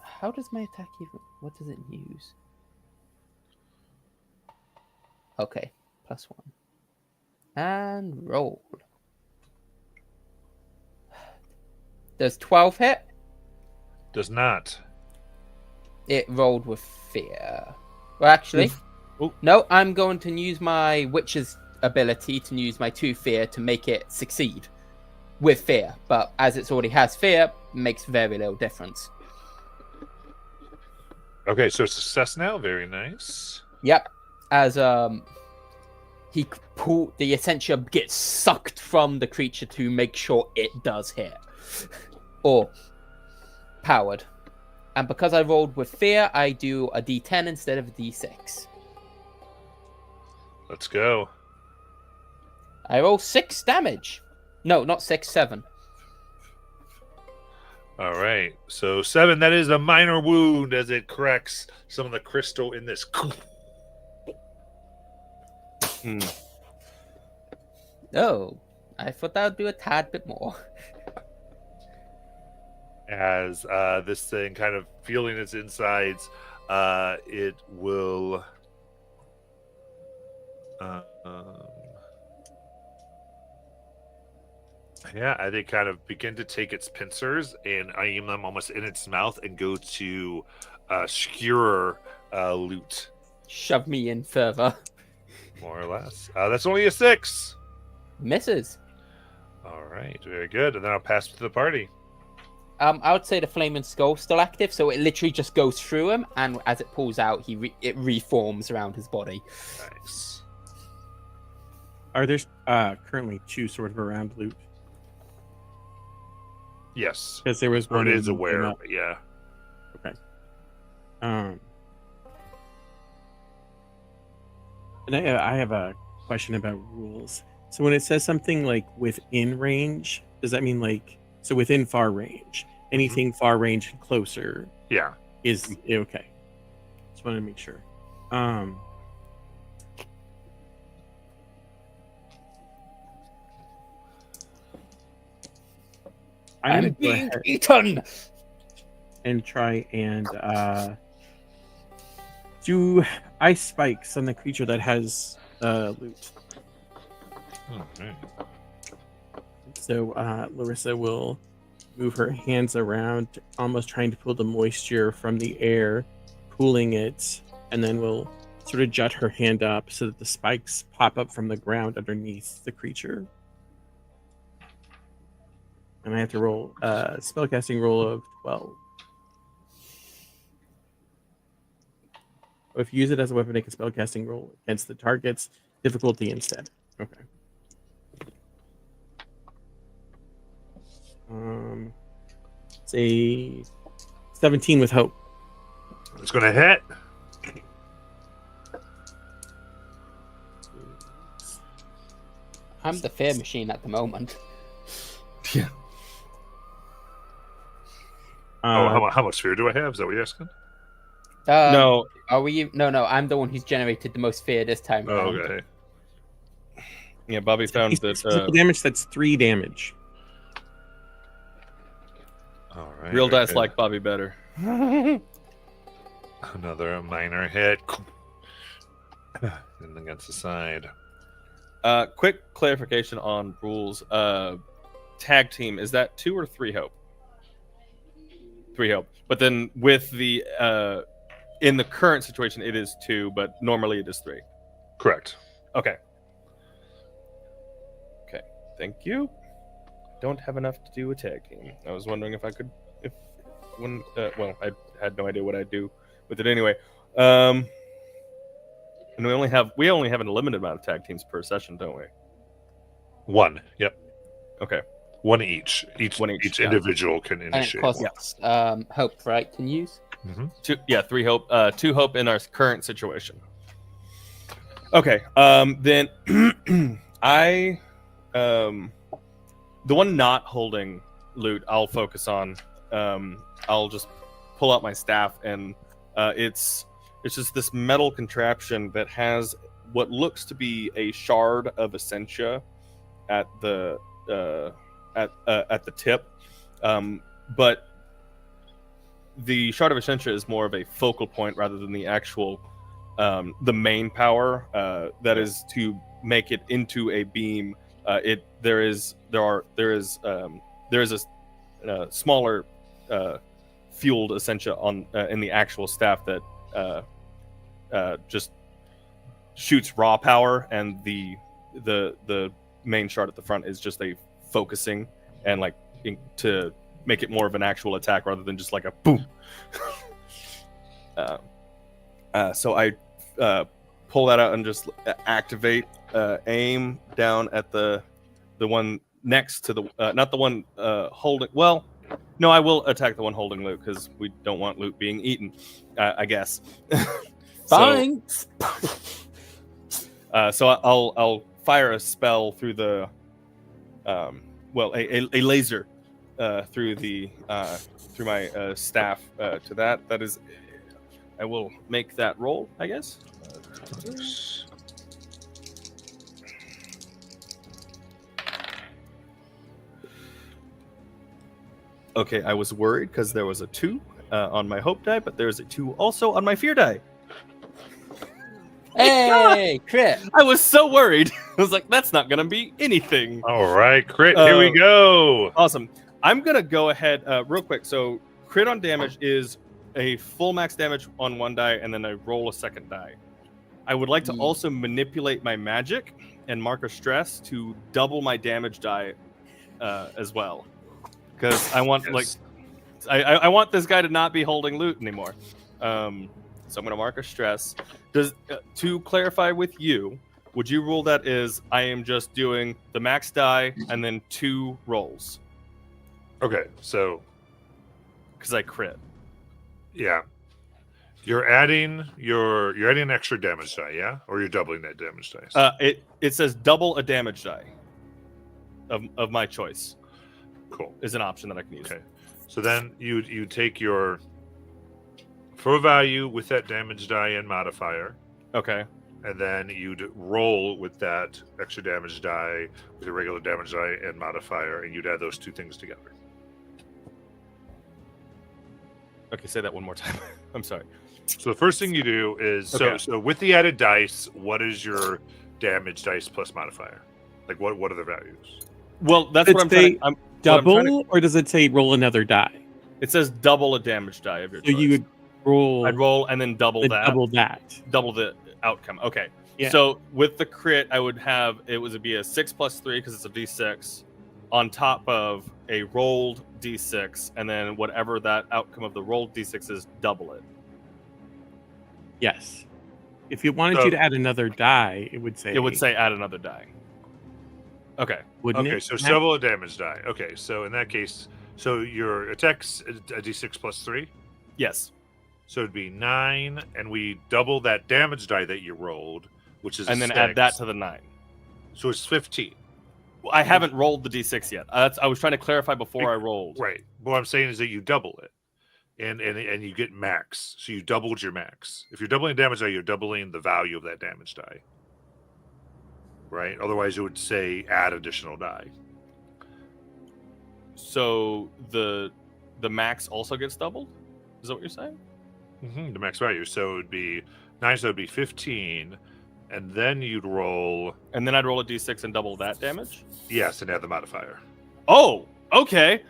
How does my attack even? What does it use? Okay, +1. And roll. Does 12 hit? Does not. It rolled with fear. Well, actually, no, I'm going to use my witch's ability to use my 2 fear to make it succeed with fear. But as it already has fear, it makes very little difference. Okay, so success now. Very nice. Yep. As the Essentia gets sucked from the creature to make sure it does hit. Or powered. And because I rolled with fear, I do a d10 instead of a d6. Let's go. I roll 6 damage. No, not 6, 7. All right. So 7, that is a minor wound as it cracks some of the crystal in this. Oh, I thought that would do a tad bit more. As this thing kind of feeling its insides, it will. Yeah, I think kind of begin to take its pincers and aim them almost in its mouth and go to skewer loot. Shove me in further. More or less. That's only a 6. Misses. All right, very good. And then I'll pass to the party. I would say the Flaming Skull's still active, so it literally just goes through him, and as it pulls out, it reforms around his body. Nice. Are there currently 2 sort of around loot? Yes. Because there was Or one. it is that aware, came up. but yeah. Okay. And I have a question about rules. So when it says something like within range, does that mean like so within far range? Anything far range and closer Yeah. is okay. Just wanted to make sure. I'm gonna go being ahead eaten. and try and do ice spikes on the creature that has loot. Okay. So Larissa will move her hands around, almost trying to pull the moisture from the air, cooling it, and then will sort of jut her hand up so that the spikes pop up from the ground underneath the creature. And I have to roll a spellcasting roll of 12. If you use it as a weapon, make a spellcasting roll against the target's difficulty instead. Okay. Say 17 with hope. It's going to hit. I'm the fear machine at the moment. Yeah. How much fear do I have? Is that what you're asking? No. Are we? No. I'm the one who's generated the most fear this time. Oh, around. okay. Yeah, Bobby found that Physical damage, that's 3 damage. All right. real very dice good. like Bobby better. Another minor hit. And against the side. Quick clarification on rules. Tag team, is that 2 or 3 hope? 3 hope. But then with the in the current situation it is 2, but normally it is 3. Correct. Okay. Thank you. Don't have enough to do a tag team. I was wondering if I could, well, I had no idea what I'd do with it anyway. And we only have a limited amount of tag teams per session, don't we? 1. Yep. Okay. 1 each. One each, Each yeah. individual can And it initiate. costs hope, right? Can use. 3 hope. 2 hope in our current situation. Okay. Then I, the one not holding loot, I'll focus on. I'll just pull out my staff, and it's just this metal contraption that has what looks to be a shard of essentia at the tip, but the shard of essentia is more of a focal point rather than the actual the main power that is to make it into a beam. There is a smaller fueled essentia on in the actual staff that just shoots raw power, and the main shard at the front is just a focusing and to make it more of an actual attack rather than just like a boom. So I pull that out and just activate aim down at the one next to the not the one holding. Well, no, I will attack the one holding loot because we don't want loot being eaten. I guess. Thanks. So I'll fire a spell through the a laser through the through my staff to that. That is, I will make that roll, I guess. Okay, I was worried because there was a 2 on my hope die, but there's a 2 also on my fear die. Hey, crit. I was so worried. I was like, that's not going to be anything. All right, crit. Here we go. Awesome. I'm going to go ahead real quick. So crit on damage is a full max damage on 1 die, and then I roll a second die. I would like to also manipulate my magic and mark a stress to double my damage die as well. Because I want I want this guy to not be holding loot anymore. So I'm going to mark a stress. Does to clarify with you, would you rule that is I am just doing the max die and then 2 rolls? Okay, so Because I crit. yeah, you're adding an extra damage die, yeah, or you're doubling that damage dice. It says double a damage die of my choice. Cool. Is an option that I can use. Okay, so then you take your full value with that damage die and modifier. Okay. And then you'd roll with that extra damage die with a regular damage die and modifier, and you'd add those 2 things together. Okay, say that one more time. I'm sorry. So the first thing you do is Okay. so with the added dice, what is your damage dice plus modifier? Like what are the values? Well, that's It's what I'm trying. a double, or does it say roll another die? It says double a damage die of your So choice. you would roll. I'd roll and then double that. Double The outcome. Okay. Yeah. So with the crit, I would have would be a 6 plus 3 because it's a d6 on top of a rolled d6, and then whatever that outcome of the rolled d6 is, double it. Yes. If you wanted So- you to add another die, it would say. It would say add another die. Okay. Wouldn't Okay, it? so double a damage die. Okay, so in that case, so your attack's a d6 plus 3. Yes. So it'd be 9, and we double that damage die that you rolled, which is And then add that to the 9. so it's 15. Well, I haven't rolled the d6 yet. I was trying to clarify before I rolled. Right. What I'm saying is that you double it, and you get max. So you doubled your max. If you're doubling damage die, you're doubling the value of that damage die. Right. Otherwise, it would say add additional die. So the max also gets doubled? Is that what you're saying? The max value. So it would be 9. So it would be 15, and then you'd roll. And then I'd roll a d6 and double that damage? Yes, and add the modifier. Oh, okay.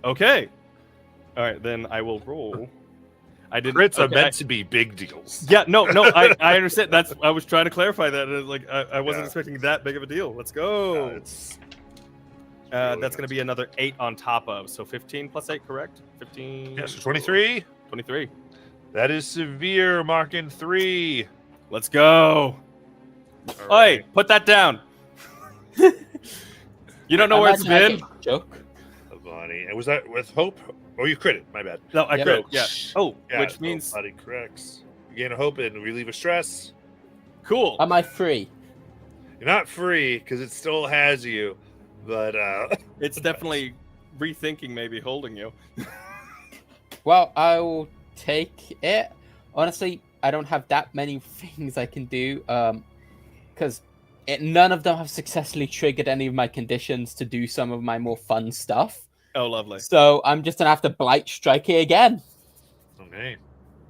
Okay. All right, then I will roll. I didn't. Crits are okay, meant to be big deals. Yeah, no, I understand. I was trying to clarify that. Like, I wasn't Yeah. expecting that big of a deal. Let's go. It's That's really going to nice. be another 8 on top of. So 15 plus 8, correct? 15. Yeah, so 23. 23. That is severe. Marking 3. Let's go. All Hey, right. put that down. You don't know where it's Imagine I been? get joke. Bonnie. And was that with hope? Oh, you crit it. My bad. No, I Yep. crit. Yeah. Oh, Yeah, which so means body corrects. You gain a hope and relieve a stress. cool. Am I free? You're not free because it still has you, but It's definitely rethinking maybe holding you. Well, I will take it. Honestly, I don't have that many things I can do. Because none of them have successfully triggered any of my conditions to do some of my more fun stuff. Oh, lovely. So I'm just gonna have to blight strike it again. okay.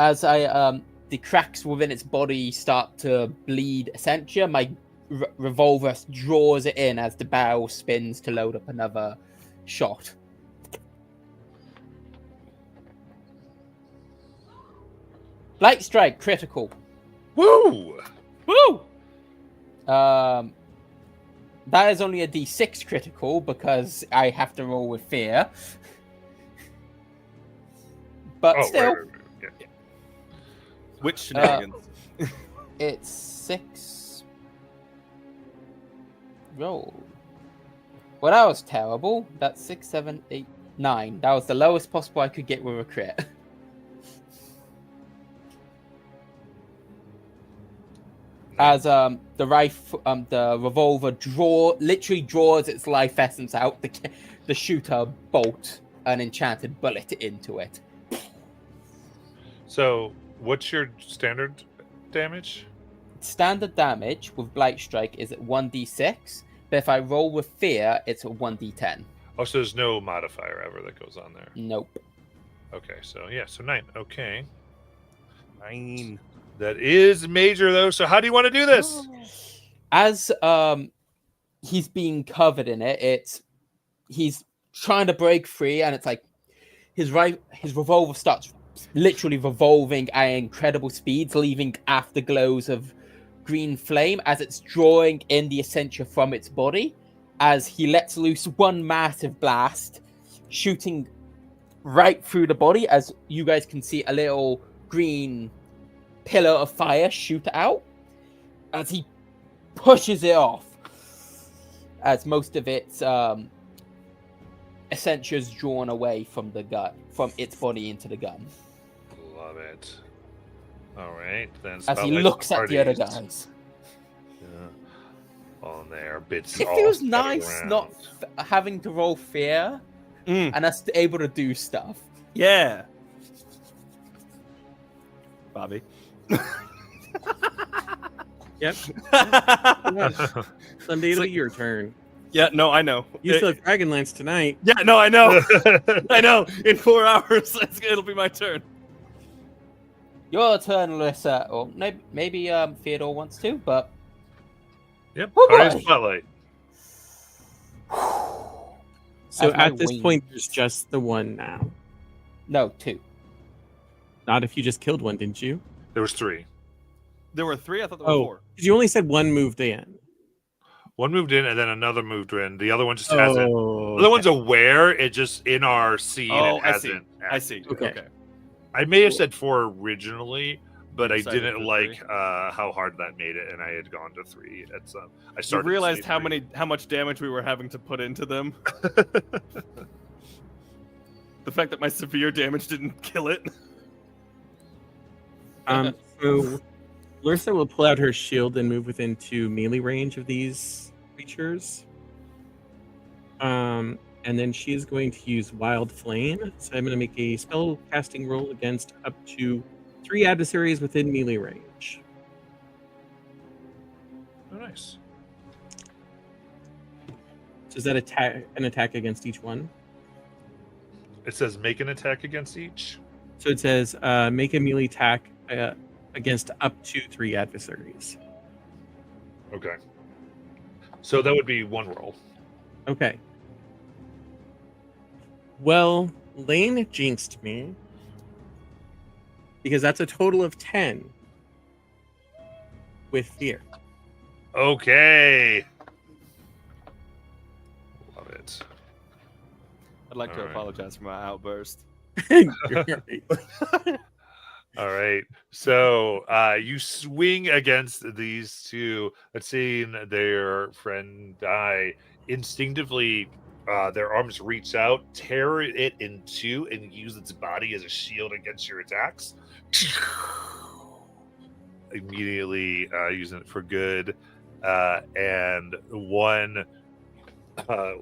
As the cracks within its body start to bleed Essentia, my revolver draws it in as the barrel spins to load up another shot. Blight strike critical. Woo! Woo! That is only a D6 critical because I have to roll with fear. But still, right. Yeah. Which shenanigans? it's 6 roll. Well, that was terrible. That's 6, 7, 8, 9. That was the lowest possible I could get with a crit. As the revolver literally draws its life essence out, the shooter bolt an enchanted bullet into it. So, what's your standard damage? Standard damage with Blight Strike is at 1d6, but if I roll with fear, it's a 1d10. Oh, so there's no modifier ever that goes on there. Nope. Okay, so yeah, so 9. Okay. 9. That is major though. So how do you want to do this? As he's being covered in it, he's trying to break free, and it's like his revolver starts literally revolving at incredible speeds, leaving afterglows of green flame as it's drawing in the Essentia from its body. As he lets loose one massive blast, shooting right through the body, as you guys can see a little green pillar of fire shoot out as he pushes it off, as most of its Essentia is drawn away from the gun, from its body into the gun. Love it. All right, then. As he spotlight looks at the other parties. guys. Yeah. On there, bits. It all feels scattered nice around. not having to roll fear and us able to do stuff. Yeah. Bobby. Yep. Someday it'll be your turn. Yeah, no, I know. You still have Dragonlance tonight. Yeah, no, I know. I know. In 4 hours, it'll be my turn. Your turn, Alyssa. Or maybe Theodore wants to, but Yep. Oh, Party boy. spotlight. So As my at this wings. point, there's just the one now. no, 2. Not if you just killed one, didn't you? There was 3. There were 3. I thought there were Oh, 4. 'cause you only said one moved in. One moved in, and then another moved in. The other one just hasn't. Oh, The other one's aware. It just in our scene. Oh, it I see. hasn't. I see. Okay. Okay. I may have said 4 originally, but I Decided didn't for like 3. how hard that made it, and I had gone to 3 at some. I You started. to realized say how 3. much damage we were having to put into them. The fact that my severe damage didn't kill it. So Lursa will pull out her shield and move within 2 melee range of these creatures. And then she is going to use Wild Flame. So I'm going to make a spell casting roll against up to 3 adversaries within melee range. Oh, nice. So is that an attack against each one? It says make an attack against each. So it says make a melee attack against up to 3 adversaries. Okay. So that would be 1 roll. Okay. Well, Lane jinxed me because that's a total of 10 with fear. Okay. Love it. I'd like to All right. apologize for my outburst. Great. All right. So you swing against these two, but seeing their friend die, instinctively their arms reach out, tear it in two, and use its body as a shield against your attacks. Immediately using it for good. And one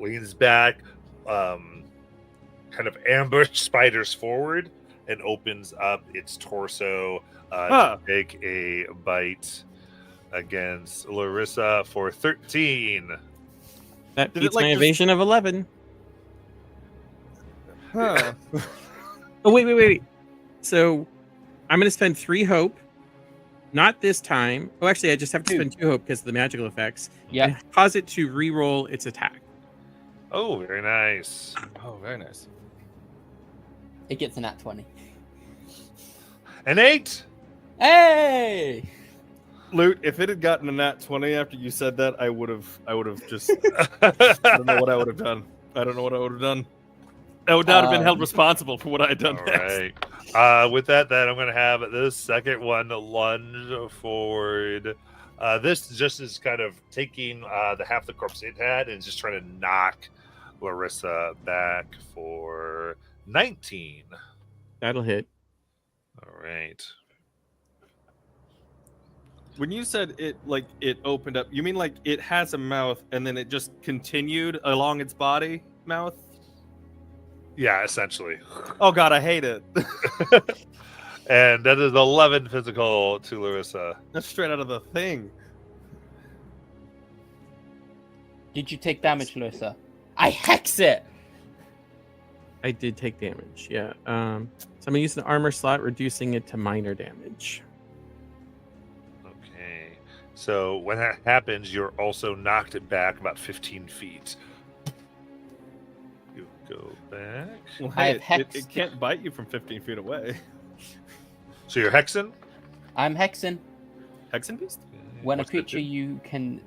leans back, kind of ambush spiders forward, and opens up its torso to take a bite against Larissa for 13. That Did it, beats like, my just- evasion of 11. Huh. Oh, wait. So I'm going to spend 3 hope. Not this time. Oh, actually, I just have to 2. spend 2 hope because of the magical effects. Yep. And cause it to re-roll its attack. Oh, very nice. Oh, very nice. It gets a nat 20. An 8. Hey! Loot, if it had gotten a nat 20 after you said that, I would have just I don't know what I would have done. I don't know what I would have done. I would not have been held responsible for what I had done All next. right. With that, then I'm going to have the second one lunge forward. This just is kind of taking the half the corpse it had and just trying to knock Larissa back for 19. That'll hit. All right. When you said it opened up, you mean like it has a mouth and then it just continued along its body mouth? Yeah, essentially. Oh god, I hate it. And that is 11 physical to Larissa. That's straight out of the thing. Did you take damage, Larissa? I hex it! I did take damage, yeah. So I'm going to use an armor slot, reducing it to minor damage. Okay. So when that happens, you're also knocked back about 15 feet. You go back. Well, I hey, have it hexed. can't bite you from 15 feet away. So you're hexing? I'm hexing. Hexen beast? When a What's that creature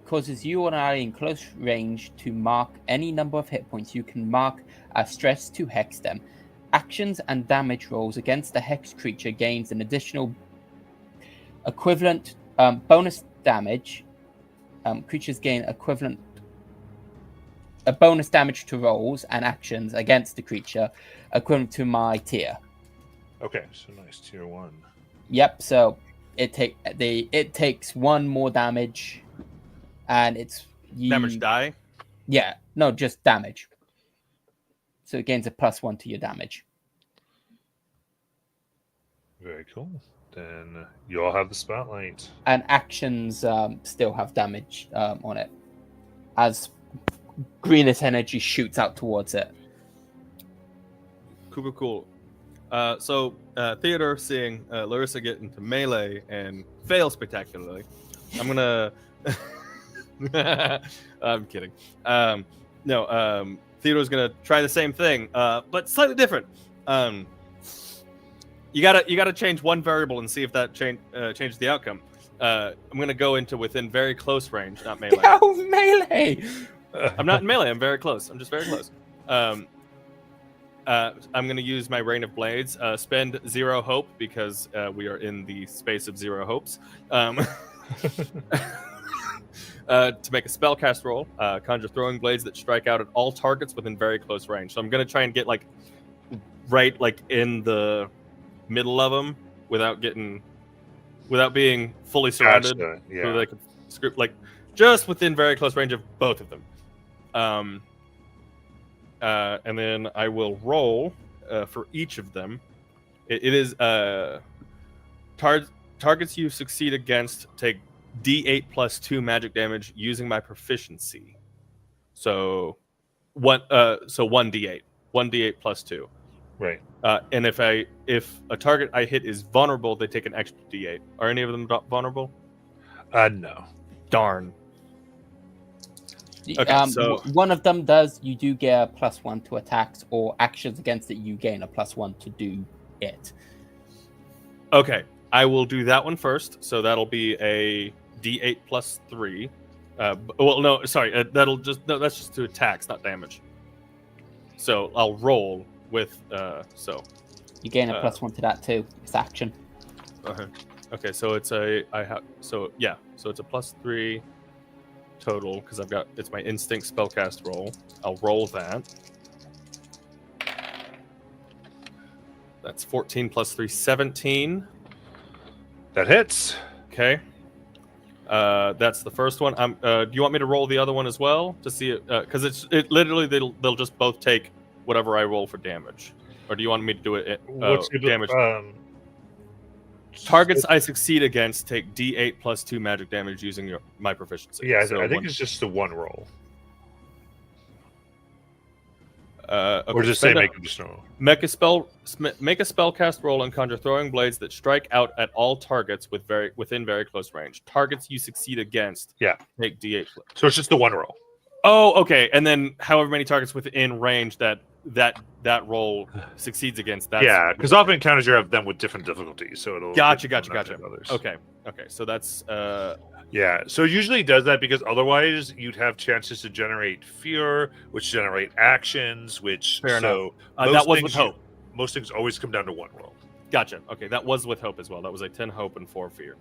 causes you or an ally in close range to mark any number of hit points, you can mark a stress to hex them. Actions and damage rolls against the hex creature gains an additional equivalent bonus damage. Creatures gain equivalent a bonus damage to rolls and actions against the creature, equivalent to my tier. Okay, so nice. Tier 1. Yep. So it takes 1 more damage, and it's Damage die? Yeah, no, just damage. So it gains a +1 to your damage. Very cool. Then you all have the spotlight. And actions still have damage on it, as greenish energy shoots out towards it. Cool. So Theodore, seeing Larissa get into melee and fail spectacularly, I'm gonna. I'm kidding. Theodore's gonna try the same thing, but slightly different. You gotta change one variable and see if that changes the outcome. I'm gonna go into within very close range, not melee. Oh, melee! I'm not in melee. I'm very close. I'm just very close. I'm going to use my Rain of Blades. Spend 0 hope because we are in the space of 0 hopes. To make a spellcast roll, conjure throwing blades that strike out at all targets within very close range. So I'm going to try and get right in the middle of them without being fully surrounded. Gotcha, So yeah. they could script just within very close range of both of them. And then I will roll for each of them. It is targets you succeed against take D8 plus 2 magic damage using my proficiency. So 1d8 plus 2. Right. And if a target I hit is vulnerable, they take an extra D8. Are any of them vulnerable? No. Darn. Okay, so- One of them does. You do get a +1 to attacks or actions against it. You gain a +1 to do it. Okay, I will do that one first. So that'll be a D8 plus 3. That's just to attacks, not damage. So I'll roll with You gain a +1 to that too. It's action. Okay, so it's so it's a +3 total because it's my instinct spellcast roll. I'll roll that. That's 14 plus 3, 17. That hits. Okay. That's the first one. Do you want me to roll the other one as well to see it? Because it literally they'll just both take whatever I roll for damage. Or do you want me to do it? What's your damage? Targets I succeed against take D8 plus 2 magic damage using my proficiency. Yeah, So I think it's just the one roll. Okay, Or just say make a additional. Make a spellcast roll and conjure throwing blades that strike out at all targets within very close range. Targets you succeed against. Yeah. Take D8. So it's just the one roll. Oh, okay. And then however many targets within range that roll succeeds against. Yeah, because often encounters you have them with different difficulties, so it'll. Gotcha. Others. Okay. So that's Yeah, so it usually does that because otherwise you'd have chances to generate fear, which generate actions, which Fair so that was with hope. Most things always come down to one roll. Gotcha. Okay, that was with hope as well. That was a 10 hope and 4 fear.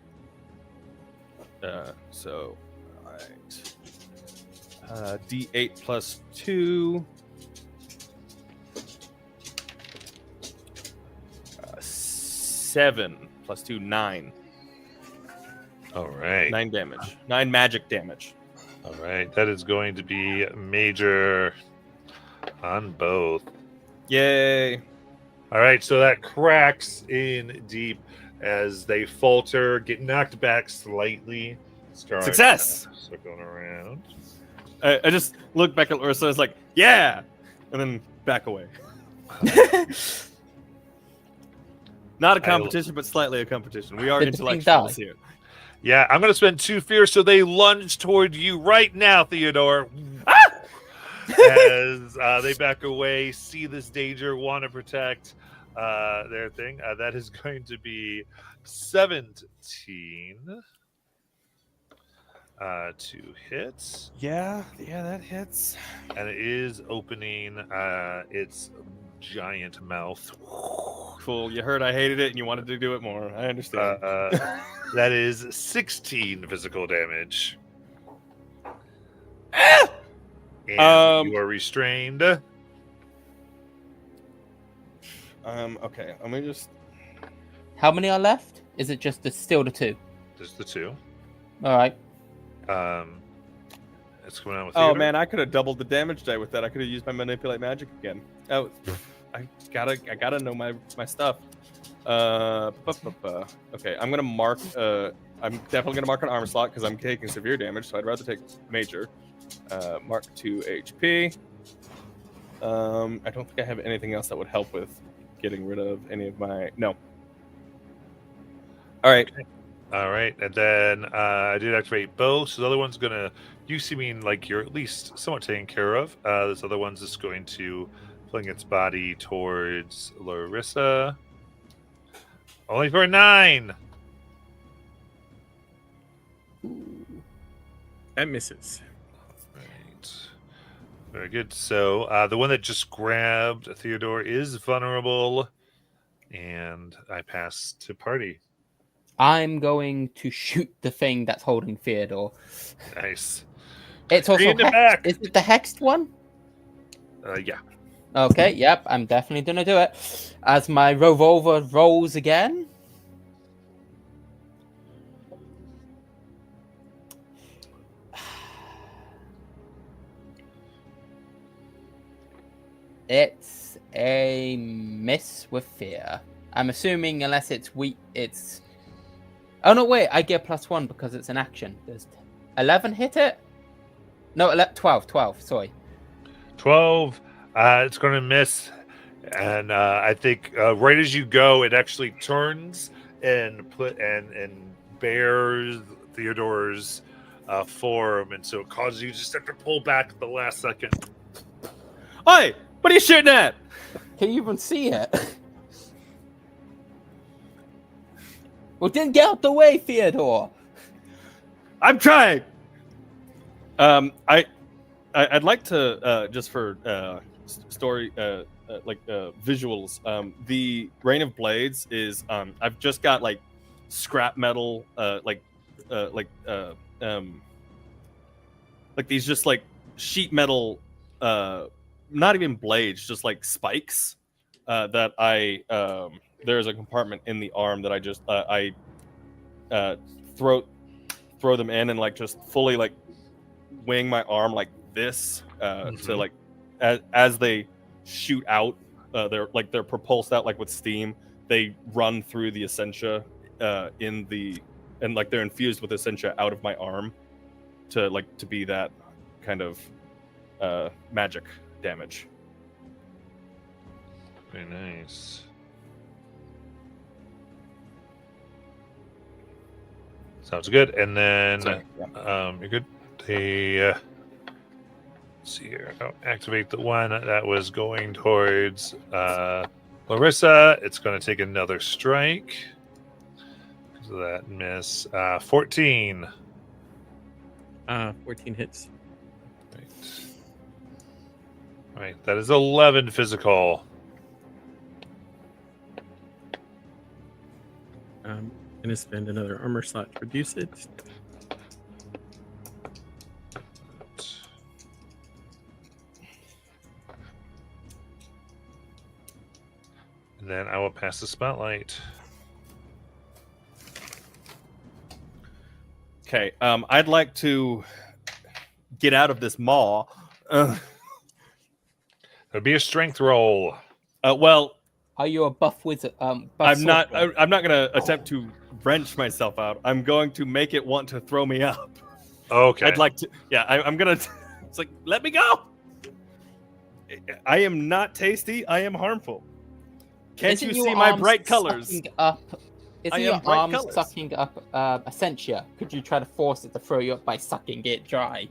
So, all right. D8 plus 2. 7 plus 2, 9. All right. 9 damage. 9 magic damage. All right. That is going to be major on both. Yay. All right. So that cracks in deep as they falter, get knocked back slightly. Start Success! Circling around. I just look back at Larissa. It's like, yeah, and then back away. Not a competition, but slightly a competition. We are Did the thing intellectuals die? here. Yeah, I'm going to spend 2 fear, so they lunge toward you right now, Theodore. As they back away, see this danger, want to protect their thing. That is going to be 17 to hit. Yeah, that hits. And it is opening its giant mouth. Cool. You heard I hated it and you wanted to do it more. I understand. That is 16 physical damage. And you are restrained. Okay. Let me just. How many are left? Is it just still the 2? Just the 2. All right. It's coming out with. Oh Theodore. man, I could have doubled the damage die with that. I could have used my manipulate magic again. Oh, I gotta know my stuff. Okay, I'm gonna mark. I'm definitely gonna mark an armor slot because I'm taking severe damage, so I'd rather take major. Mark 2 HP. I don't think I have anything else that would help with getting rid of any of my. No. All right. Okay. All right, and then I did activate both. So the other one's gonna. You seem like you're at least somewhat taken care of. This other one's just going to fling its body towards Larissa. Only for a 9. That misses. Right. Very good. So the one that just grabbed Theodore is vulnerable, and I pass to party. I'm going to shoot the thing that's holding Theodore. Nice. It's also in the hexed. back. Is it the hexed one? Yeah. Okay, yep, I'm definitely gonna do it. As my revolver rolls again. It's a miss with fear. I'm assuming unless it's weak, it's... Oh no, wait, I get +1 because it's an action. Does 11 hit it? No, 12, sorry. 12. It's going to miss, and I think right as you go, it actually turns and bears Theodore's form, and so it causes you just have to pull back at the last second. Oi! What are you shooting at? Can you even see it? Well, then get out the way, Theodore. I'm trying. I'd like to just for story visuals. The Rain of Blades is I've just got like scrap metal, like these just like sheet metal, not even blades, just like spikes that I there's a compartment in the arm that I just I throw them in and like just fully like wing my arm like this to like as they shoot out, they're propulsed out like with steam. They run through the essentia and like they're infused with essentia out of my arm to be that kind of magic damage. Very nice. Sounds good. And then Sorry, you're good. Let's see here. I'll activate the one that was going towards Larissa. It's going to take another strike. So that miss. 14. 14 hits. Right. All right. That is 11 physical. I'm going to spend another armor slot to reduce it. And then I will pass the spotlight. Okay, I'd like to get out of this maw. There'll be a strength roll. Well, Are you a buff wizard? I'm not going to attempt to wrench myself out. I'm going to make it want to throw me up. Okay. I'd like to. Yeah, I'm going to. It's like, let me go. I am not tasty. I am harmful. Can't Isn't you your see my arms bright colors? sucking Up, isn't I your am bright arm colours. sucking up Essentia? Could you try to force it to throw you up by sucking it dry?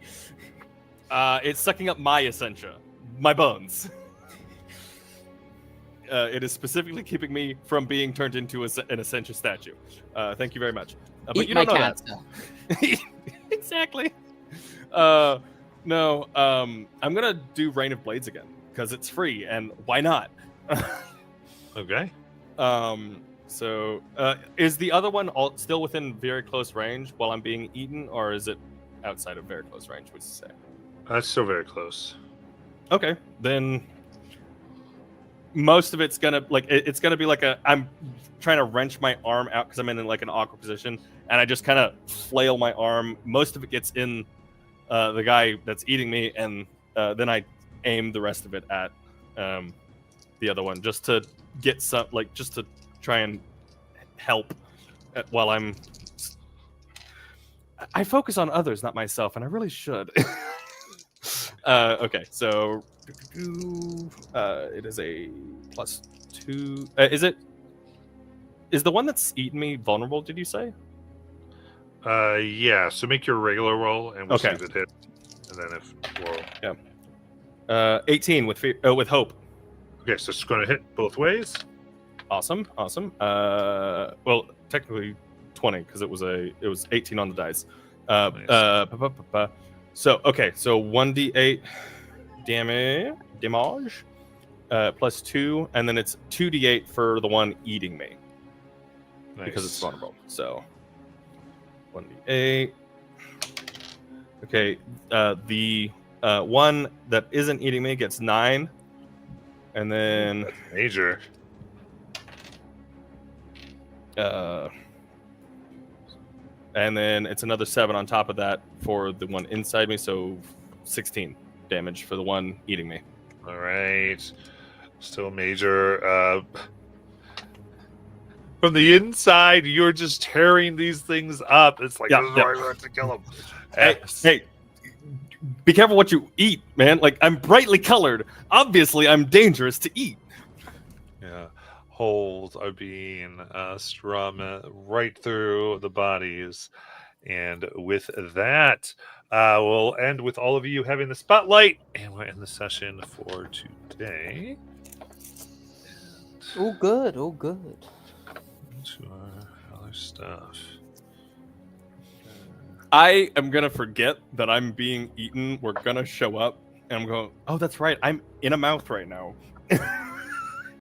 It's sucking up my essentia, my bones. It is specifically keeping me from being turned into an essentia statue. Thank you very much. But Eat you my don't know cancer. that. Exactly. No. I'm gonna do Rain of Blades again because it's free, and why not? Okay. So is the other one still within very close range while I'm being eaten, or is it outside of very close range? Would you say? That's still very close. Okay, then most of it's gonna it's gonna be like I'm trying to wrench my arm out because I'm in like an awkward position, and I just kind of flail my arm. Most of it gets in the guy that's eating me, and then I aim the rest of it at the other one just to get some, just to try and help while I focus on others, not myself, and I really should. Okay, so it is a +2. Is the one that's eaten me vulnerable? Did you say? Yeah. So make your regular roll, and we'll see Okay. if it hits. And then if we'll... 18 with hope. Okay, so it's going to hit both ways. Awesome. Well, technically 20 because it was 18 on the dice. Nice. So okay, so 1d8 damage, +2, and then it's 2d8 for the one eating me because it's vulnerable. So 1d8. Okay, the one that isn't eating me gets 9, and then Major. and then it's another 7 on top of that for the one inside me, so 16 damage for the one eating me. All right. Still major. From the inside, you're just tearing these things up. It's like, Yeah, this is yeah. why we have to kill them. Hey, be careful what you eat, man. Like, I'm brightly colored. Obviously, I'm dangerous to eat. Yeah. Holes are being strung right through the bodies. And with that, we'll end with all of you having the spotlight. And we'll end the session for today. All good, all good. To our other stuff. I am gonna forget that I'm being eaten. We're gonna show up, and I'm going, oh, that's right. I'm in a mouth right now.